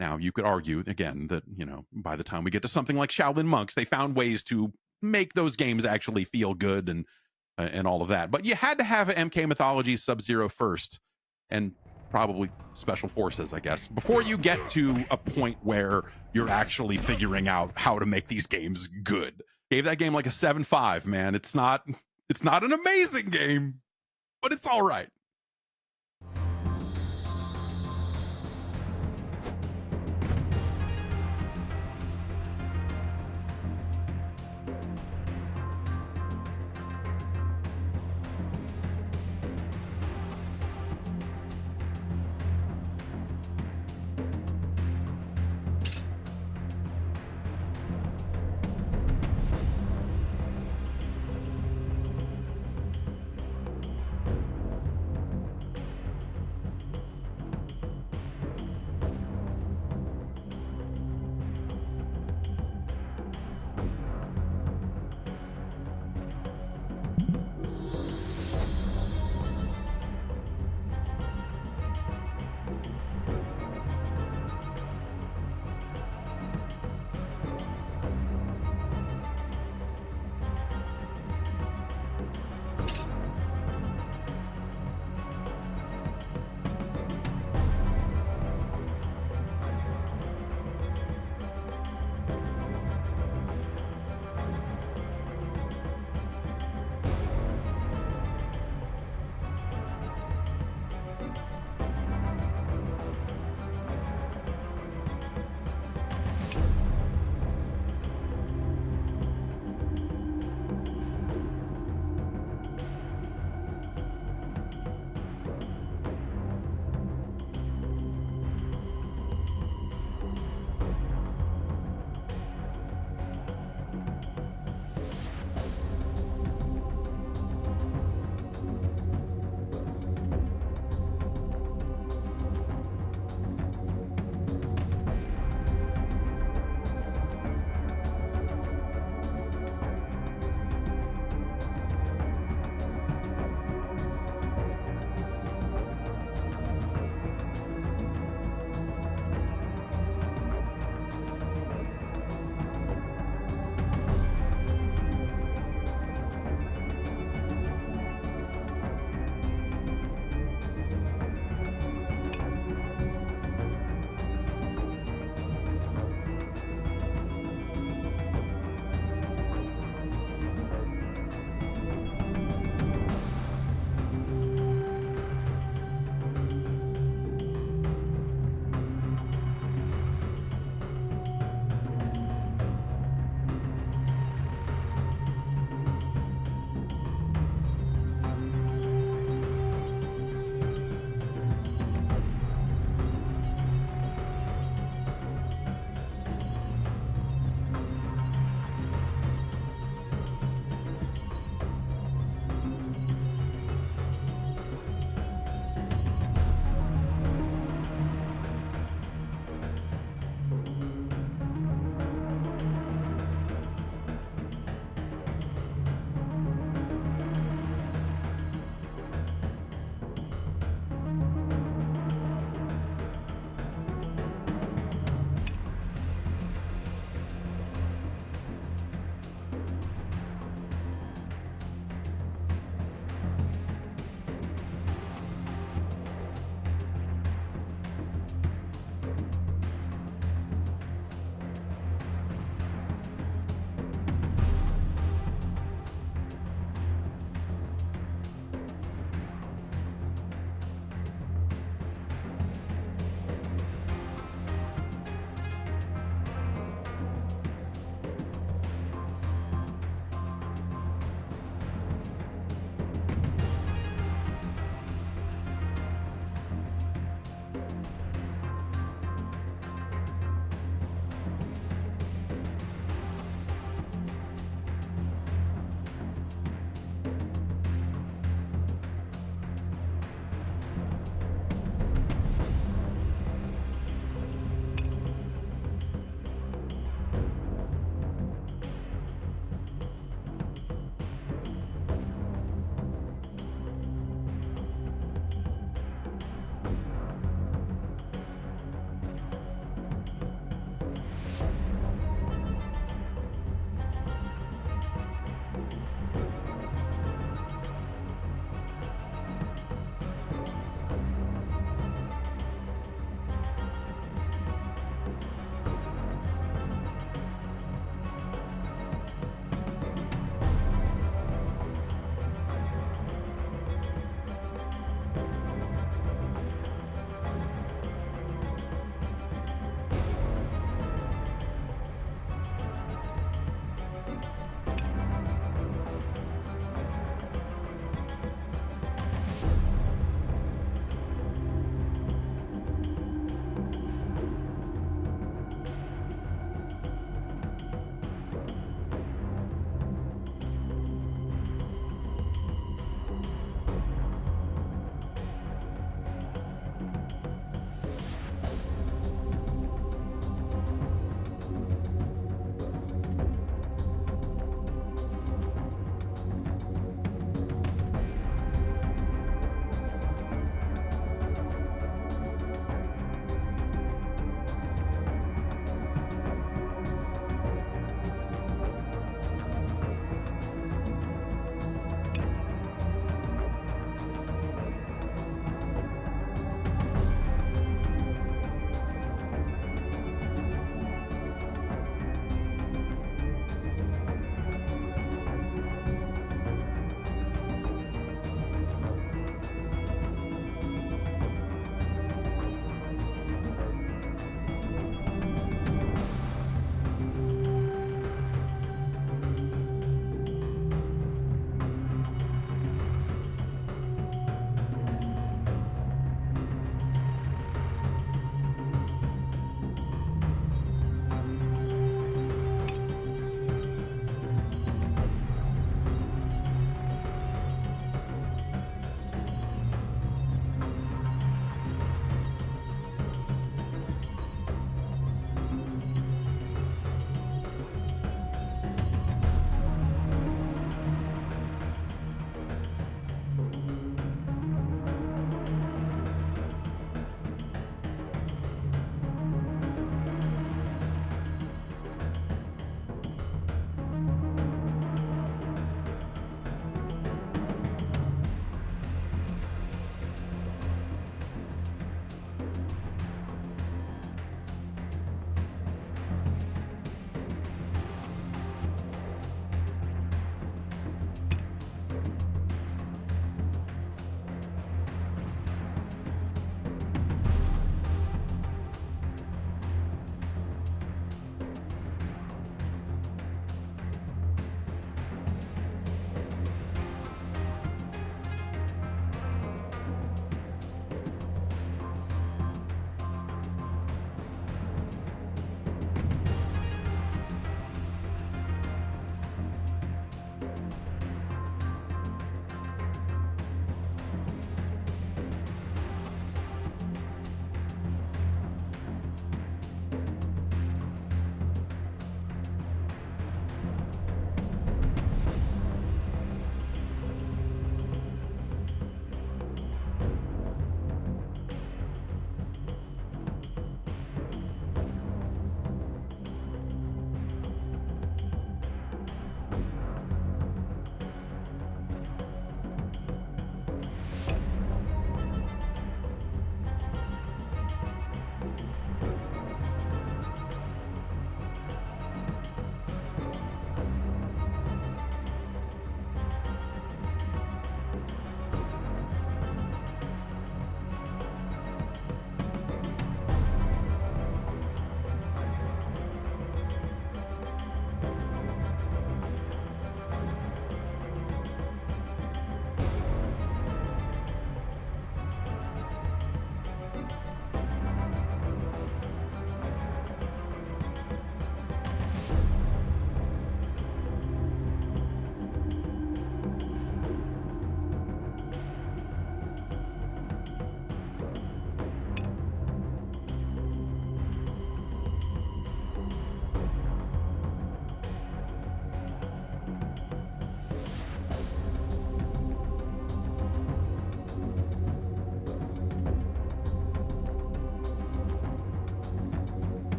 Now, you could argue, again, that, you know, by the time we get to something like Shaolin Monks, they found ways to make those games actually feel good and all of that. But you had to have MK Mythologies Sub-Zero first, and probably Special Forces, I guess, before you get to a point where you're actually figuring out how to make these games good. Gave that game like a 7.5, man. It's not an amazing game, but it's all right.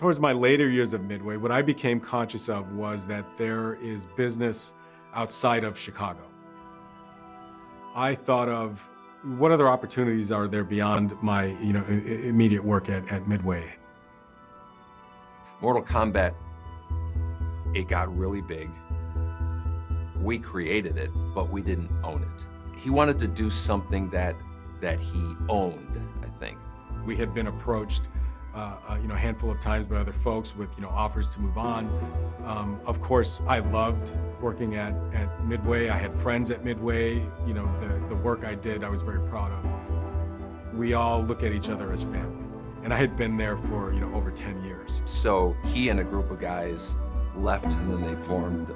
Towards my later years of Midway, what I became conscious of was that there is business outside of Chicago. I thought of what other opportunities are there beyond my immediate work at Midway. Mortal Kombat, it got really big. We created it, but we didn't own it. He wanted to do something that he owned, I think. We had been approached a handful of times by other folks with offers to move on. Of course, I loved working at Midway. I had friends at Midway. The work I did, I was very proud of. We all look at each other as family. And I had been there for over 10 years. So he and a group of guys left, and then they formed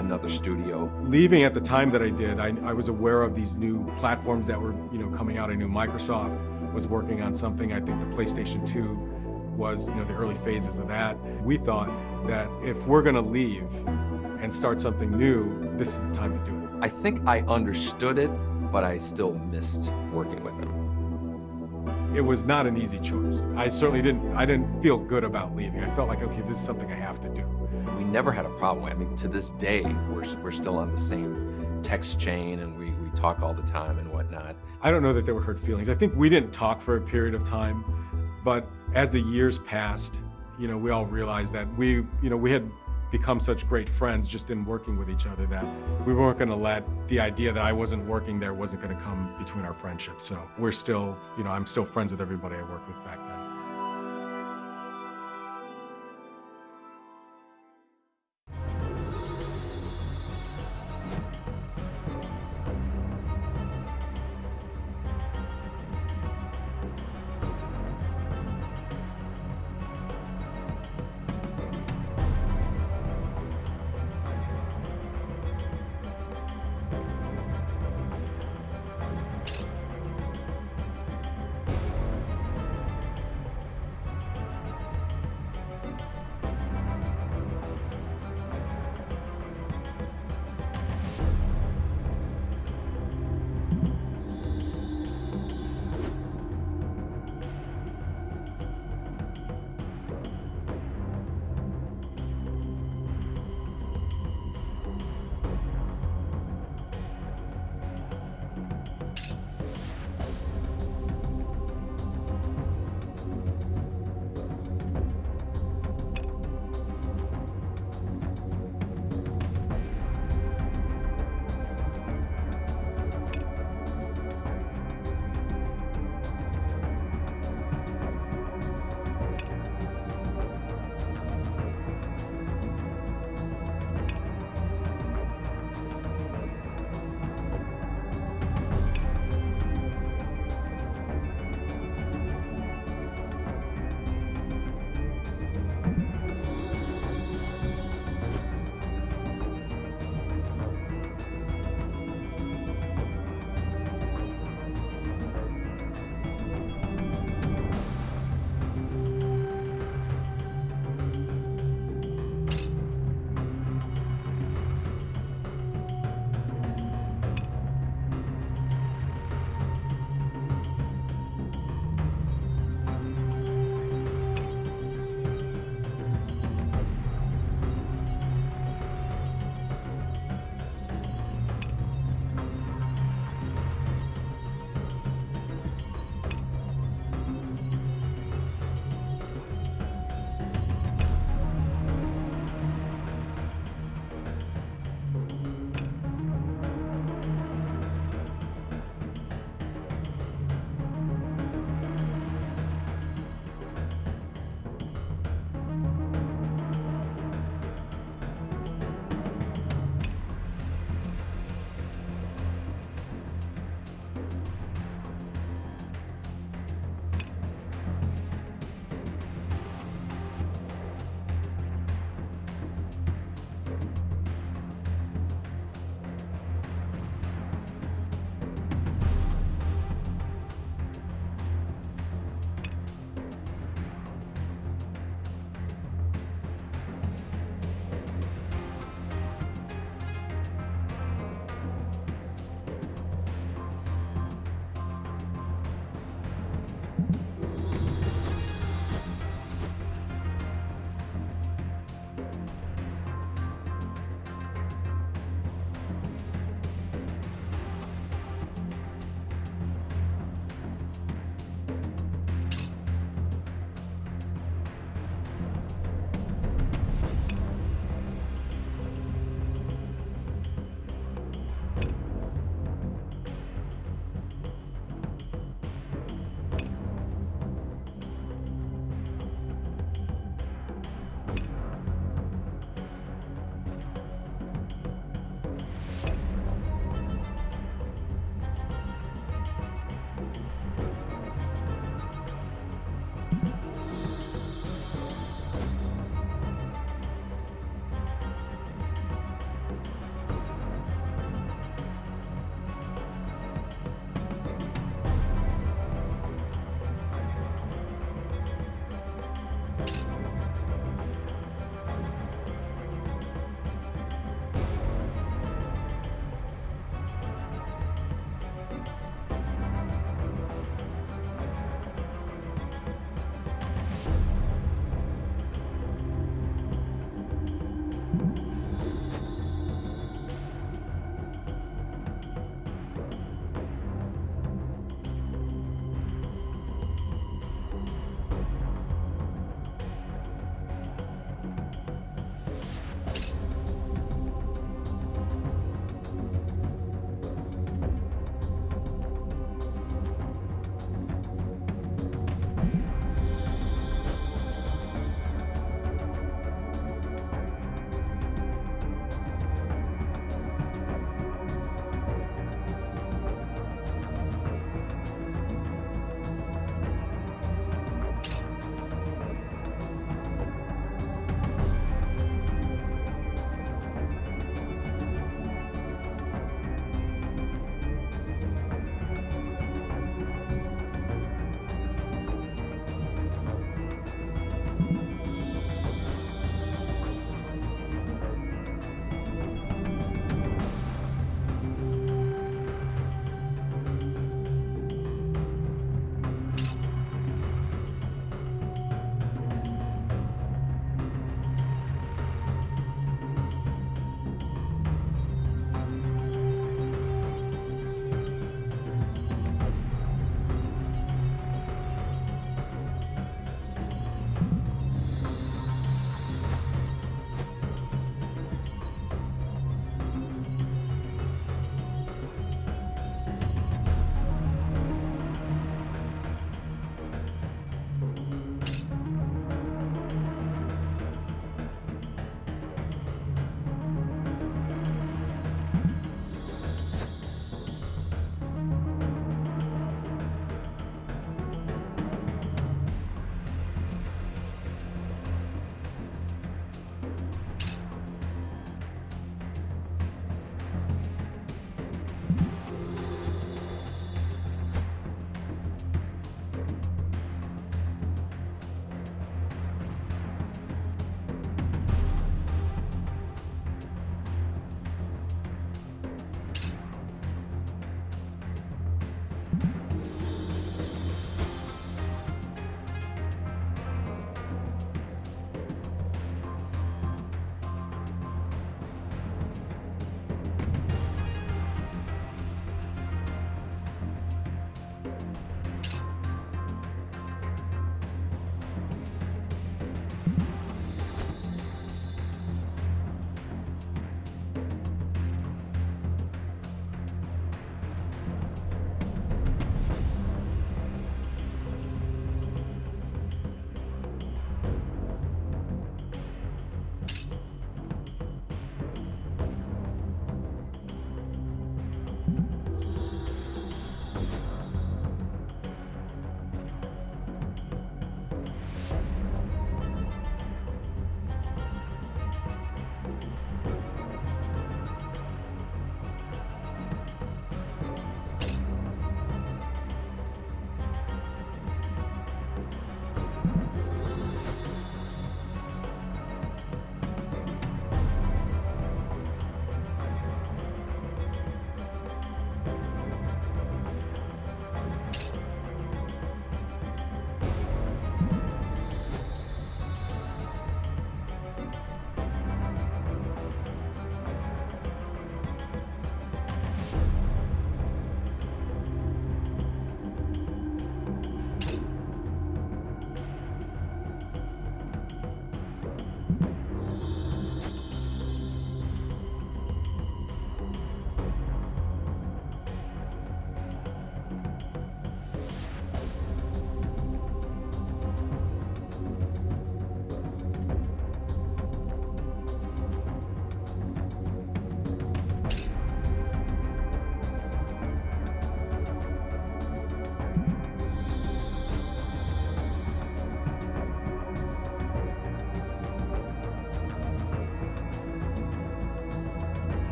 another studio. Leaving at the time that I did, I was aware of these new platforms that were coming out. I knew Microsoft was working on something. I think the PlayStation 2 was the early phases of that. We thought that if we're going to leave and start something new, this is the time to do it. I think I understood it, but I still missed working with him. It was not an easy choice. I certainly didn't feel good about leaving. I felt like, okay, this is something I have to do. We never had a problem. I mean, to this day, we're still on the same text chain, and we talk all the time and whatnot. I don't know that there were hurt feelings. I think we didn't talk for a period of time, but as the years passed, we all realized that we had become such great friends just in working with each other that we weren't going to let the idea that I wasn't working there wasn't going to come between our friendship. So we're still, I'm still friends with everybody I worked with back then.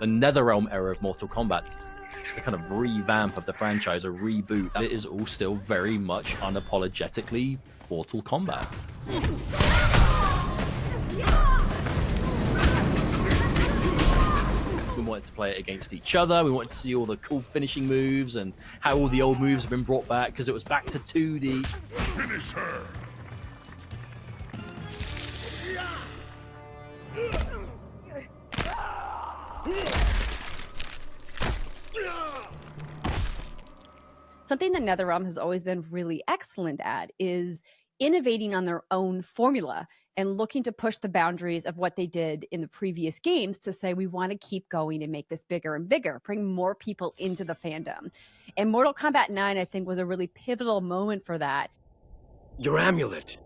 the NetherRealm era of Mortal Kombat, the kind of revamp of the franchise, a reboot, that it is all still very much unapologetically Mortal Kombat. We wanted to play it against each other. We wanted to see all the cool finishing moves and how all the old moves have been brought back, because it was back to 2D. Finish her! Something that NetherRealm has always been really excellent at is innovating on their own formula and looking to push the boundaries of what they did in the previous games to say, we want to keep going and make this bigger and bigger, bring more people into the fandom. And Mortal Kombat 9, I think, was a really pivotal moment for that. Your amulet.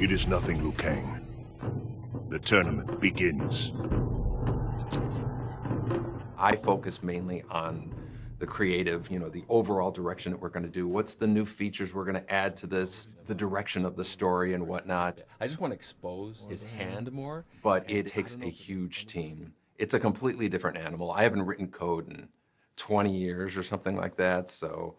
It is nothing, Liu Kang. The tournament begins. I focus mainly on the creative, the overall direction that we're going to do. What's the new features we're going to add to this, the direction of the story and whatnot. I just want to expose his hand more, but it takes a huge team. It's a completely different animal. I haven't written code in 20 years or something like that, so.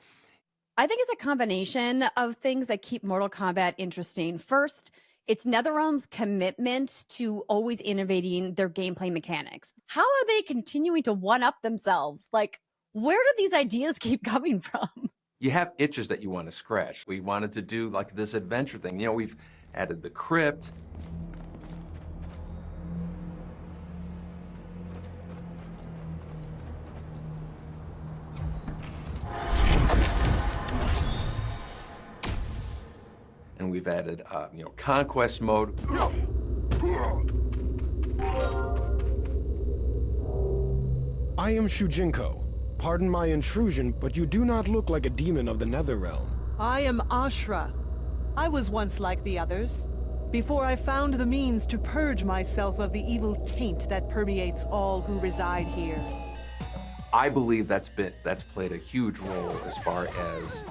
I think it's a combination of things that keep Mortal Kombat interesting. First, it's NetherRealm's commitment to always innovating their gameplay mechanics. How are they continuing to one-up themselves? Like, where do these ideas keep coming from? You have itches that you want to scratch. We wanted to do like this adventure thing. We've added the crypt. And we've added, conquest mode. I am Shujinko. Pardon my intrusion, but you do not look like a demon of the Netherrealm. I am Ashra. I was once like the others, before I found the means to purge myself of the evil taint that permeates all who reside here. I believe that's played a huge role as far as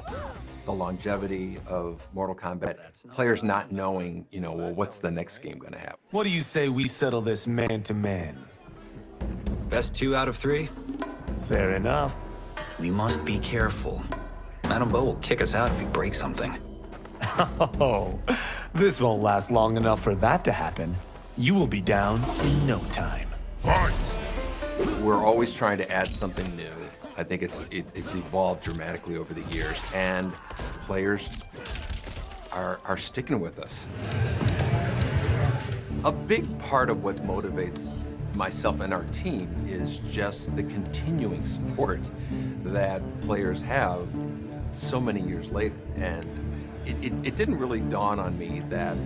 the longevity of Mortal Kombat. Players not knowing, well, what's the next game going to have? What do you say we settle this man to man? Best 2 out of 3? Fair enough. We must be careful. Madame Bo will kick us out if we break something. Oh, this won't last long enough for that to happen. You will be down in no time. Fight! We're always trying to add something new. I think it's evolved dramatically over the years, and players are sticking with us. A big part of what motivates myself and our team is just the continuing support that players have so many years later. And it didn't really dawn on me that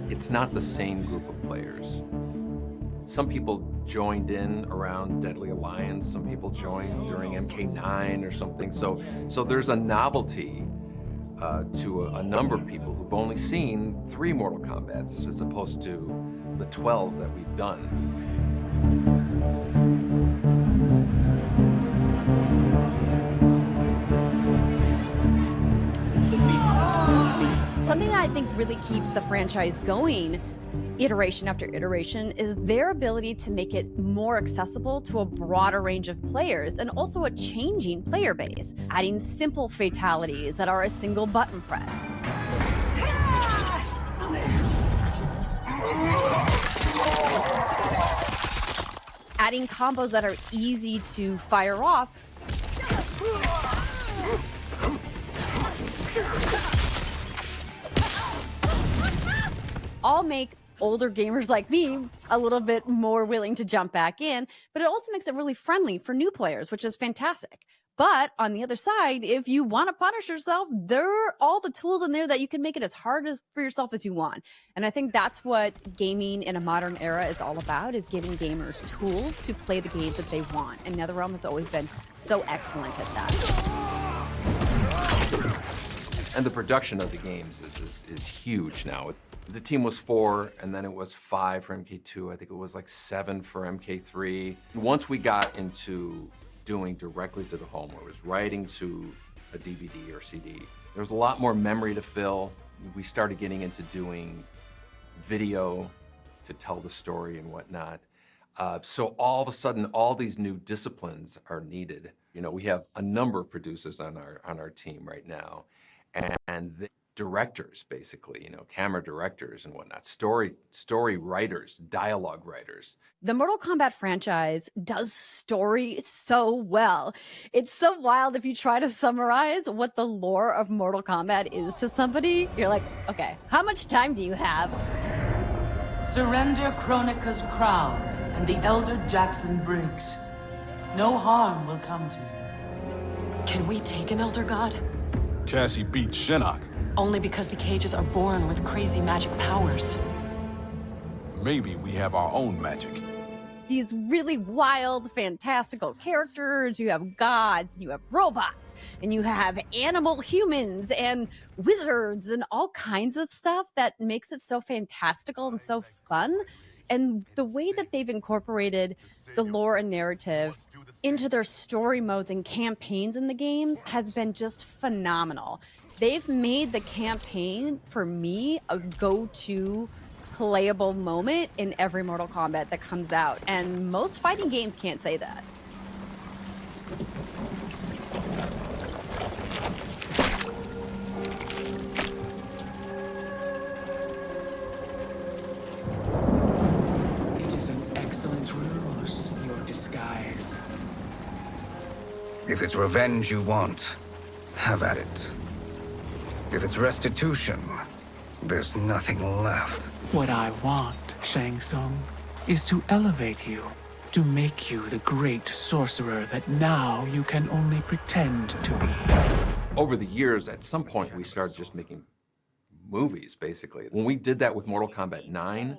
it's not the same group of players. Some people joined in around Deadly Alliance, some people joined during MK9 or something. So there's a novelty to a number of people who've only seen 3 Mortal Kombats as opposed to the 12 that we've done. Something that I think really keeps the franchise going, iteration after iteration, is their ability to make it more accessible to a broader range of players and also a changing player base, adding simple fatalities that are a single button press. Adding combos that are easy to fire off. All make older gamers like me a little bit more willing to jump back in, but it also makes it really friendly for new players, which is fantastic. But on the other side, if you want to punish yourself, there are all the tools in there that you can make it as hard for yourself as you want. And I think that's what gaming in a modern era is all about, is giving gamers tools to play the games that they want. And NetherRealm has always been so excellent at that. And the production of the games is huge now. The team was 4, and then it was 5 for MK2. I think it was like 7 for MK3. Once we got into doing directly to the home, where it was writing to a DVD or CD, there was a lot more memory to fill. We started getting into doing video to tell the story and whatnot. So all of a sudden, all these new disciplines are needed. You know, we have a number of producers on our team right now, and the directors, basically, you know, camera directors and whatnot, story writers, dialogue writers. The Mortal Kombat franchise does story so well. It's so wild if you try to summarize what the lore of Mortal Kombat is to somebody. You're like, okay, how much time do you have? Surrender Kronika's crown and the Elder Jackson Briggs. No harm will come to you. Can we take an Elder God? Cassie beat Shinnok. Only because the cages are born with crazy magic powers. Maybe we have our own magic. These really wild, fantastical characters. You have gods, and you have robots, and you have animal humans and wizards and all kinds of stuff that makes it so fantastical and so fun. And the way that they've incorporated the lore and narrative into their story modes and campaigns in the games has been just phenomenal. They've made the campaign, for me, a go-to playable moment in every Mortal Kombat that comes out, and most fighting games can't say that. It is an excellent ruse, your disguise. If it's revenge you want, have at it. If it's restitution, there's nothing left. What I want, Shang Tsung, is to elevate you, to make you the great sorcerer that now you can only pretend to be. Over the years, at some point, we started just making movies, basically. When we did that with Mortal Kombat 9,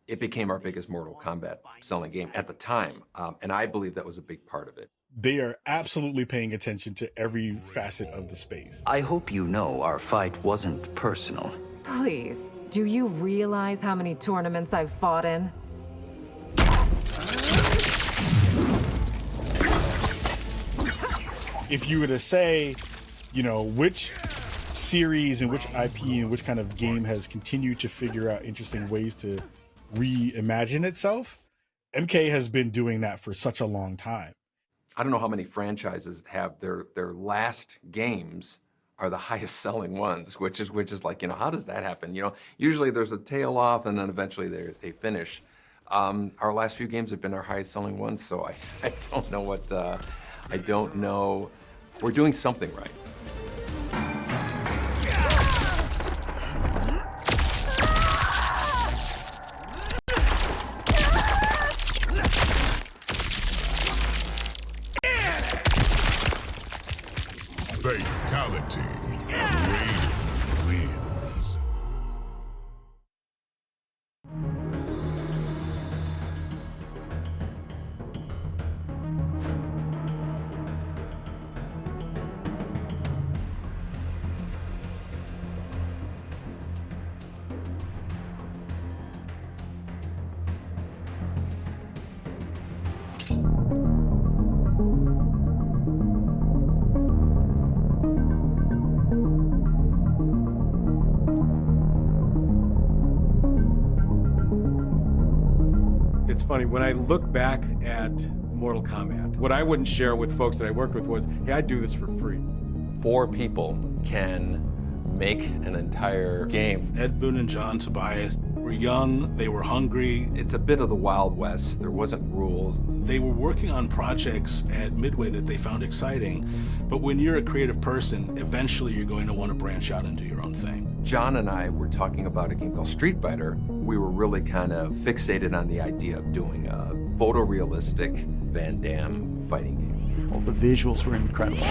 it became our biggest Mortal Kombat selling game at the time, and I believe that was a big part of it. They are absolutely paying attention to every facet of the space. I hope you know our fight wasn't personal. Please, do you realize how many tournaments I've fought in? If you were to say, you know, which series and which IP and which kind of game has continued to figure out interesting ways to reimagine itself, MK has been doing that for such a long time. I don't know how many franchises have their last games are the highest selling ones, which is like, you know, how does that happen? You know, usually there's a tail off and then eventually they finish. Our last few games have been our highest selling ones, so I don't know what, I don't know. We're doing something right. Fatality. Raiden wins. It's funny, when I look back at Mortal Kombat, what I wouldn't share with folks that I worked with was, hey, I do this for free. 4 people can make an entire game. Ed Boon and John Tobias were young, they were hungry. It's a bit of the Wild West. There wasn't rules. They were working on projects at Midway that they found exciting, but when you're a creative person, eventually you're going to want to branch out and do your own thing. John and I were talking about a game called Street Fighter. We were really kind of fixated on the idea of doing a photorealistic Van Damme fighting game. Well, the visuals were incredible.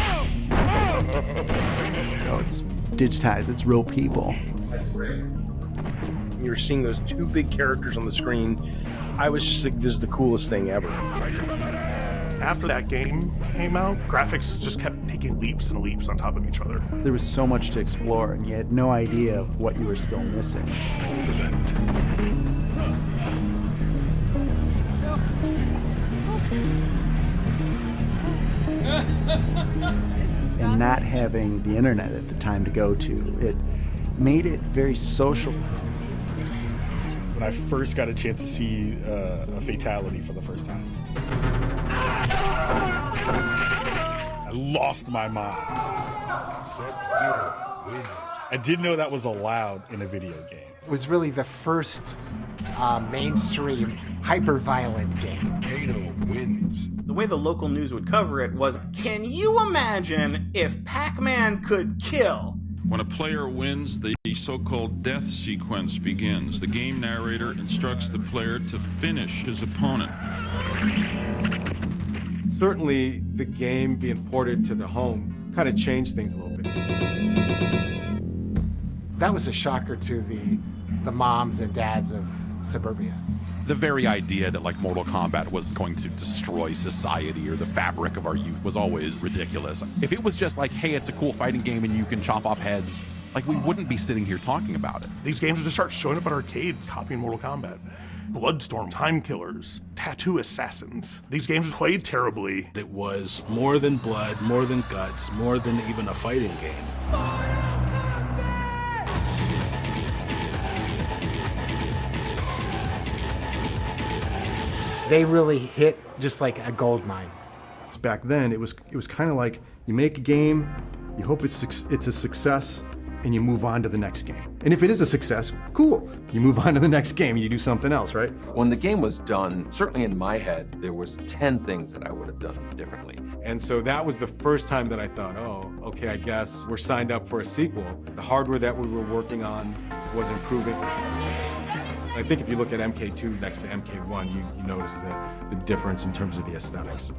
So it's digitized, it's real people. That's great. You're seeing those 2 big characters on the screen. I was just like, this is the coolest thing ever. After that game came out, graphics just kept taking leaps and leaps on top of each other. There was so much to explore, and you had no idea of what you were still missing. And not having the internet at the time to go to, it made it very social. when I first got a chance to see a fatality for the first time. I lost my mind. I didn't know that was allowed in a video game. It was really the first mainstream hyper-violent game. Kano wins. The way the local news would cover it was, can you imagine if Pac-Man could kill? When a player wins, the so-called death sequence begins. The game narrator instructs the player to finish his opponent. Certainly, the game being ported to the home kind of changed things a little bit. That was a shocker to the moms and dads of suburbia. The very idea that like Mortal Kombat was going to destroy society or the fabric of our youth was always ridiculous. If it was just like, hey, it's a cool fighting game and you can chop off heads, like we wouldn't be sitting here talking about it. These games would just start showing up at arcades copying Mortal Kombat. Bloodstorm, Time Killers, Tattoo Assassins. These games played terribly. It was more than blood, more than guts, more than even a fighting game. They really hit just like a gold mine. Back then, it was kind of like you make a game, you hope it's a success, and you move on to the next game. And if it is a success, cool. You move on to the next game and you do something else, right? When the game was done, certainly in my head, there was 10 things that I would have done differently. And so that was the first time that I thought, oh, okay, I guess we're signed up for a sequel. The hardware that we were working on was improving. I think if you look at MK2 next to MK1, you notice the difference in terms of the aesthetics.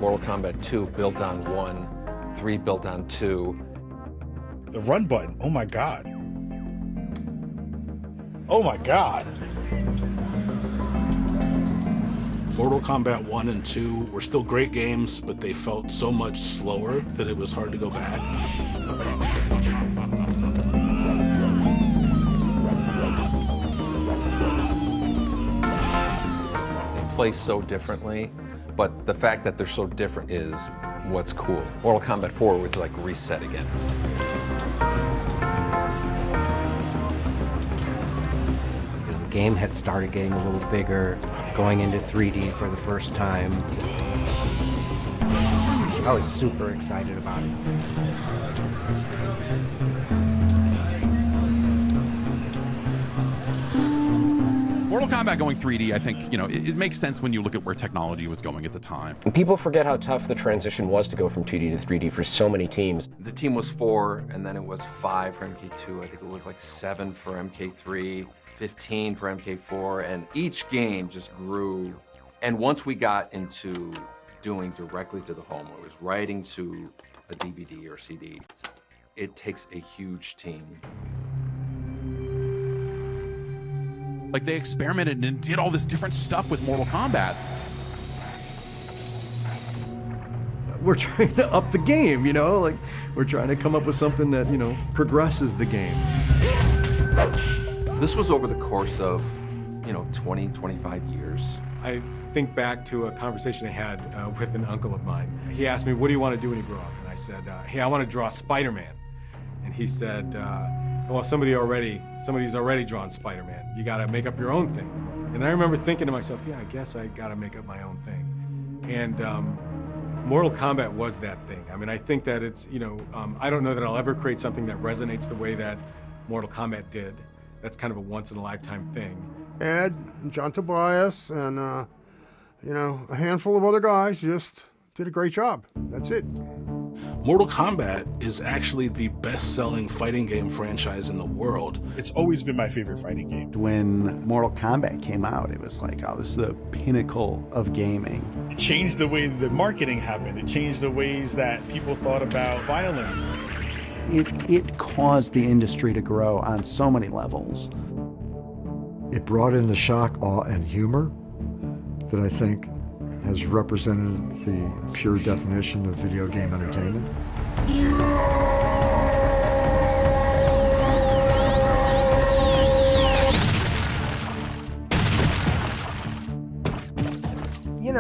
Mortal Kombat 2 built on 1, 3 built on 2. The run button, oh my God. Oh my God. Mortal Kombat 1 and 2 were still great games, but they felt so much slower that it was hard to go back. They play so differently, but the fact that they're so different is what's cool. Mortal Kombat 4 was like reset again. The game had started getting a little bigger, going into 3D for the first time. I was super excited about it. Mortal Kombat going 3D, I think, you know, it makes sense when you look at where technology was going at the time. People forget how tough the transition was to go from 2D to 3D for so many teams. The team was 4, and then it was 5 for MK2. I think it was like 7 for MK3, 15 for MK4, and each game just grew. And once we got into doing directly to the home, where it was writing to a DVD or CD, it takes a huge team. Like they experimented and did all this different stuff with Mortal Kombat. We're trying to up the game, you know? Like, we're trying to come up with something that, you know, progresses the game. This was over the course of, 20, 25 years. I think back to a conversation I had with an uncle of mine. He asked me, what do you want to do when you grow up? And I said, hey, I want to draw Spider-Man. And he said, well, somebody's already drawn Spider-Man. You got to make up your own thing. And I remember thinking to myself, yeah, I guess I got to make up my own thing. And Mortal Kombat was that thing. I mean, I think that it's, I don't know that I'll ever create something that resonates the way that Mortal Kombat did. That's kind of a once-in-a-lifetime thing. Ed, John Tobias, and, a handful of other guys just did a great job. That's it. Mortal Kombat is actually the best-selling fighting game franchise in the world. It's always been my favorite fighting game. When Mortal Kombat came out, it was like, oh, this is the pinnacle of gaming. It changed the way the marketing happened. It changed the ways that people thought about violence. It caused the industry to grow on so many levels. It brought in the shock, awe, and humor that I think has represented the pure definition of video game entertainment.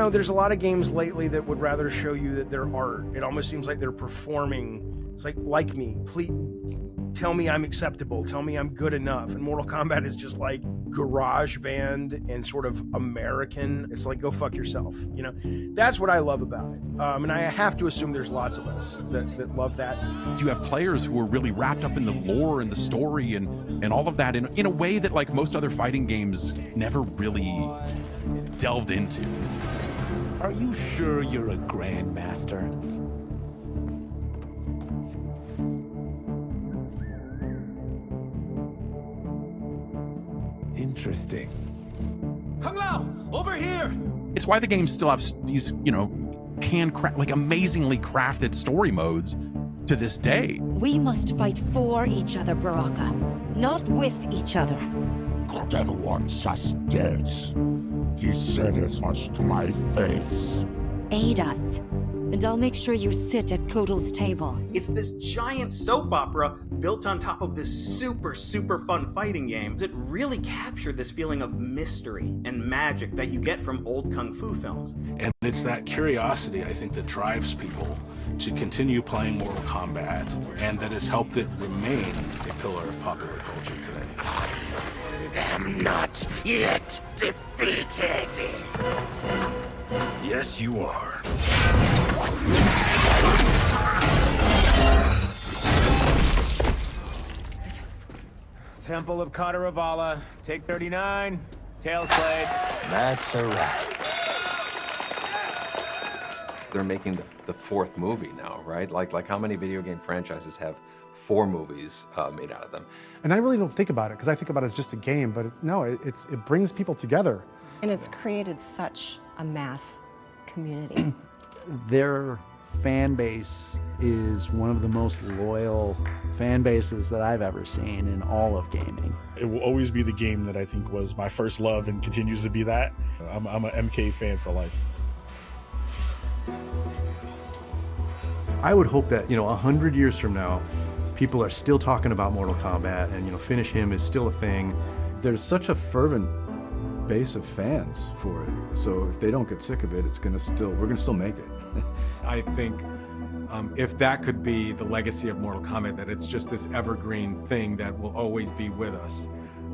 know, there's a lot of games lately that would rather show you that they're art. It almost seems like they're performing. It's like me, please tell me I'm acceptable, tell me I'm good enough. And Mortal Kombat is just like garage band and sort of American. It's like, go fuck yourself, you know? That's what I love about it. And I have to assume there's lots of us that love that. You have players who are really wrapped up in the lore and the story and all of that in a way that like most other fighting games never really delved into. Are you sure you're a grandmaster? Interesting. Kung Lao, over here! It's why the games still have these, you know, like amazingly crafted story modes to this day. We must fight for each other, Baraka, not with each other. Got everyone suspects. He said as much to my face. Aid us, and I'll make sure you sit at Kotal's table. It's this giant soap opera built on top of this super, super fun fighting game that really captured this feeling of mystery and magic that you get from old Kung Fu films. And it's that curiosity, I think, that drives people to continue playing Mortal Kombat, and that has helped it remain a pillar of popular culture today. I am not yet defeated. Yes, you are. Temple of Kataravala, take 39, tail slate. That's a wrap. They're making the fourth movie now, right? Like how many video game franchises have 4 movies made out of them? And I really don't think about it, because I think about it as just a game, but no, it brings people together. And it's created such a mass community. Their fan base is one of the most loyal fan bases that I've ever seen in all of gaming. It will always be the game that I think was my first love and continues to be that. I'm an MK fan for life. I would hope that, 100 years from now, people are still talking about Mortal Kombat and, Finish Him is still a thing. There's such a fervent base of fans for it. So if they don't get sick of it, we're gonna still make it. I think if that could be the legacy of Mortal Kombat, that it's just this evergreen thing that will always be with us,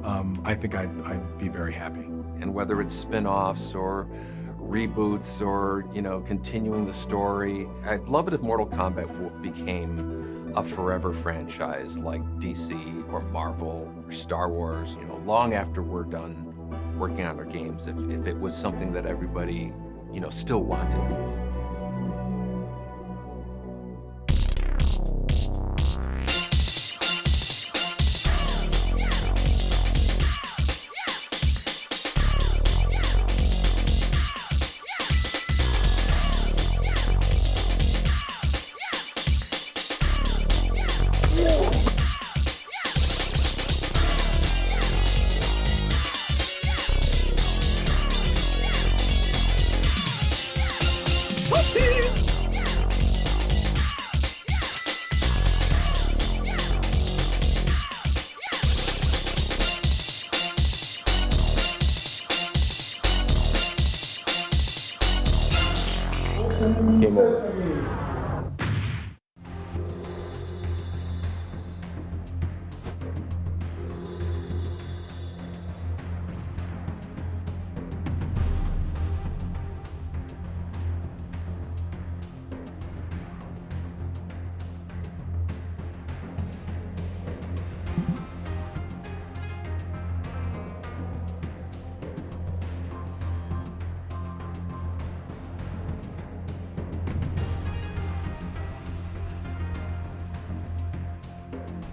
I think I'd be very happy. And whether it's spin-offs or reboots or, continuing the story, I'd love it if Mortal Kombat became a forever franchise like DC or Marvel or Star Wars, long after we're done working on our games, if it was something that everybody, still wanted. Game over.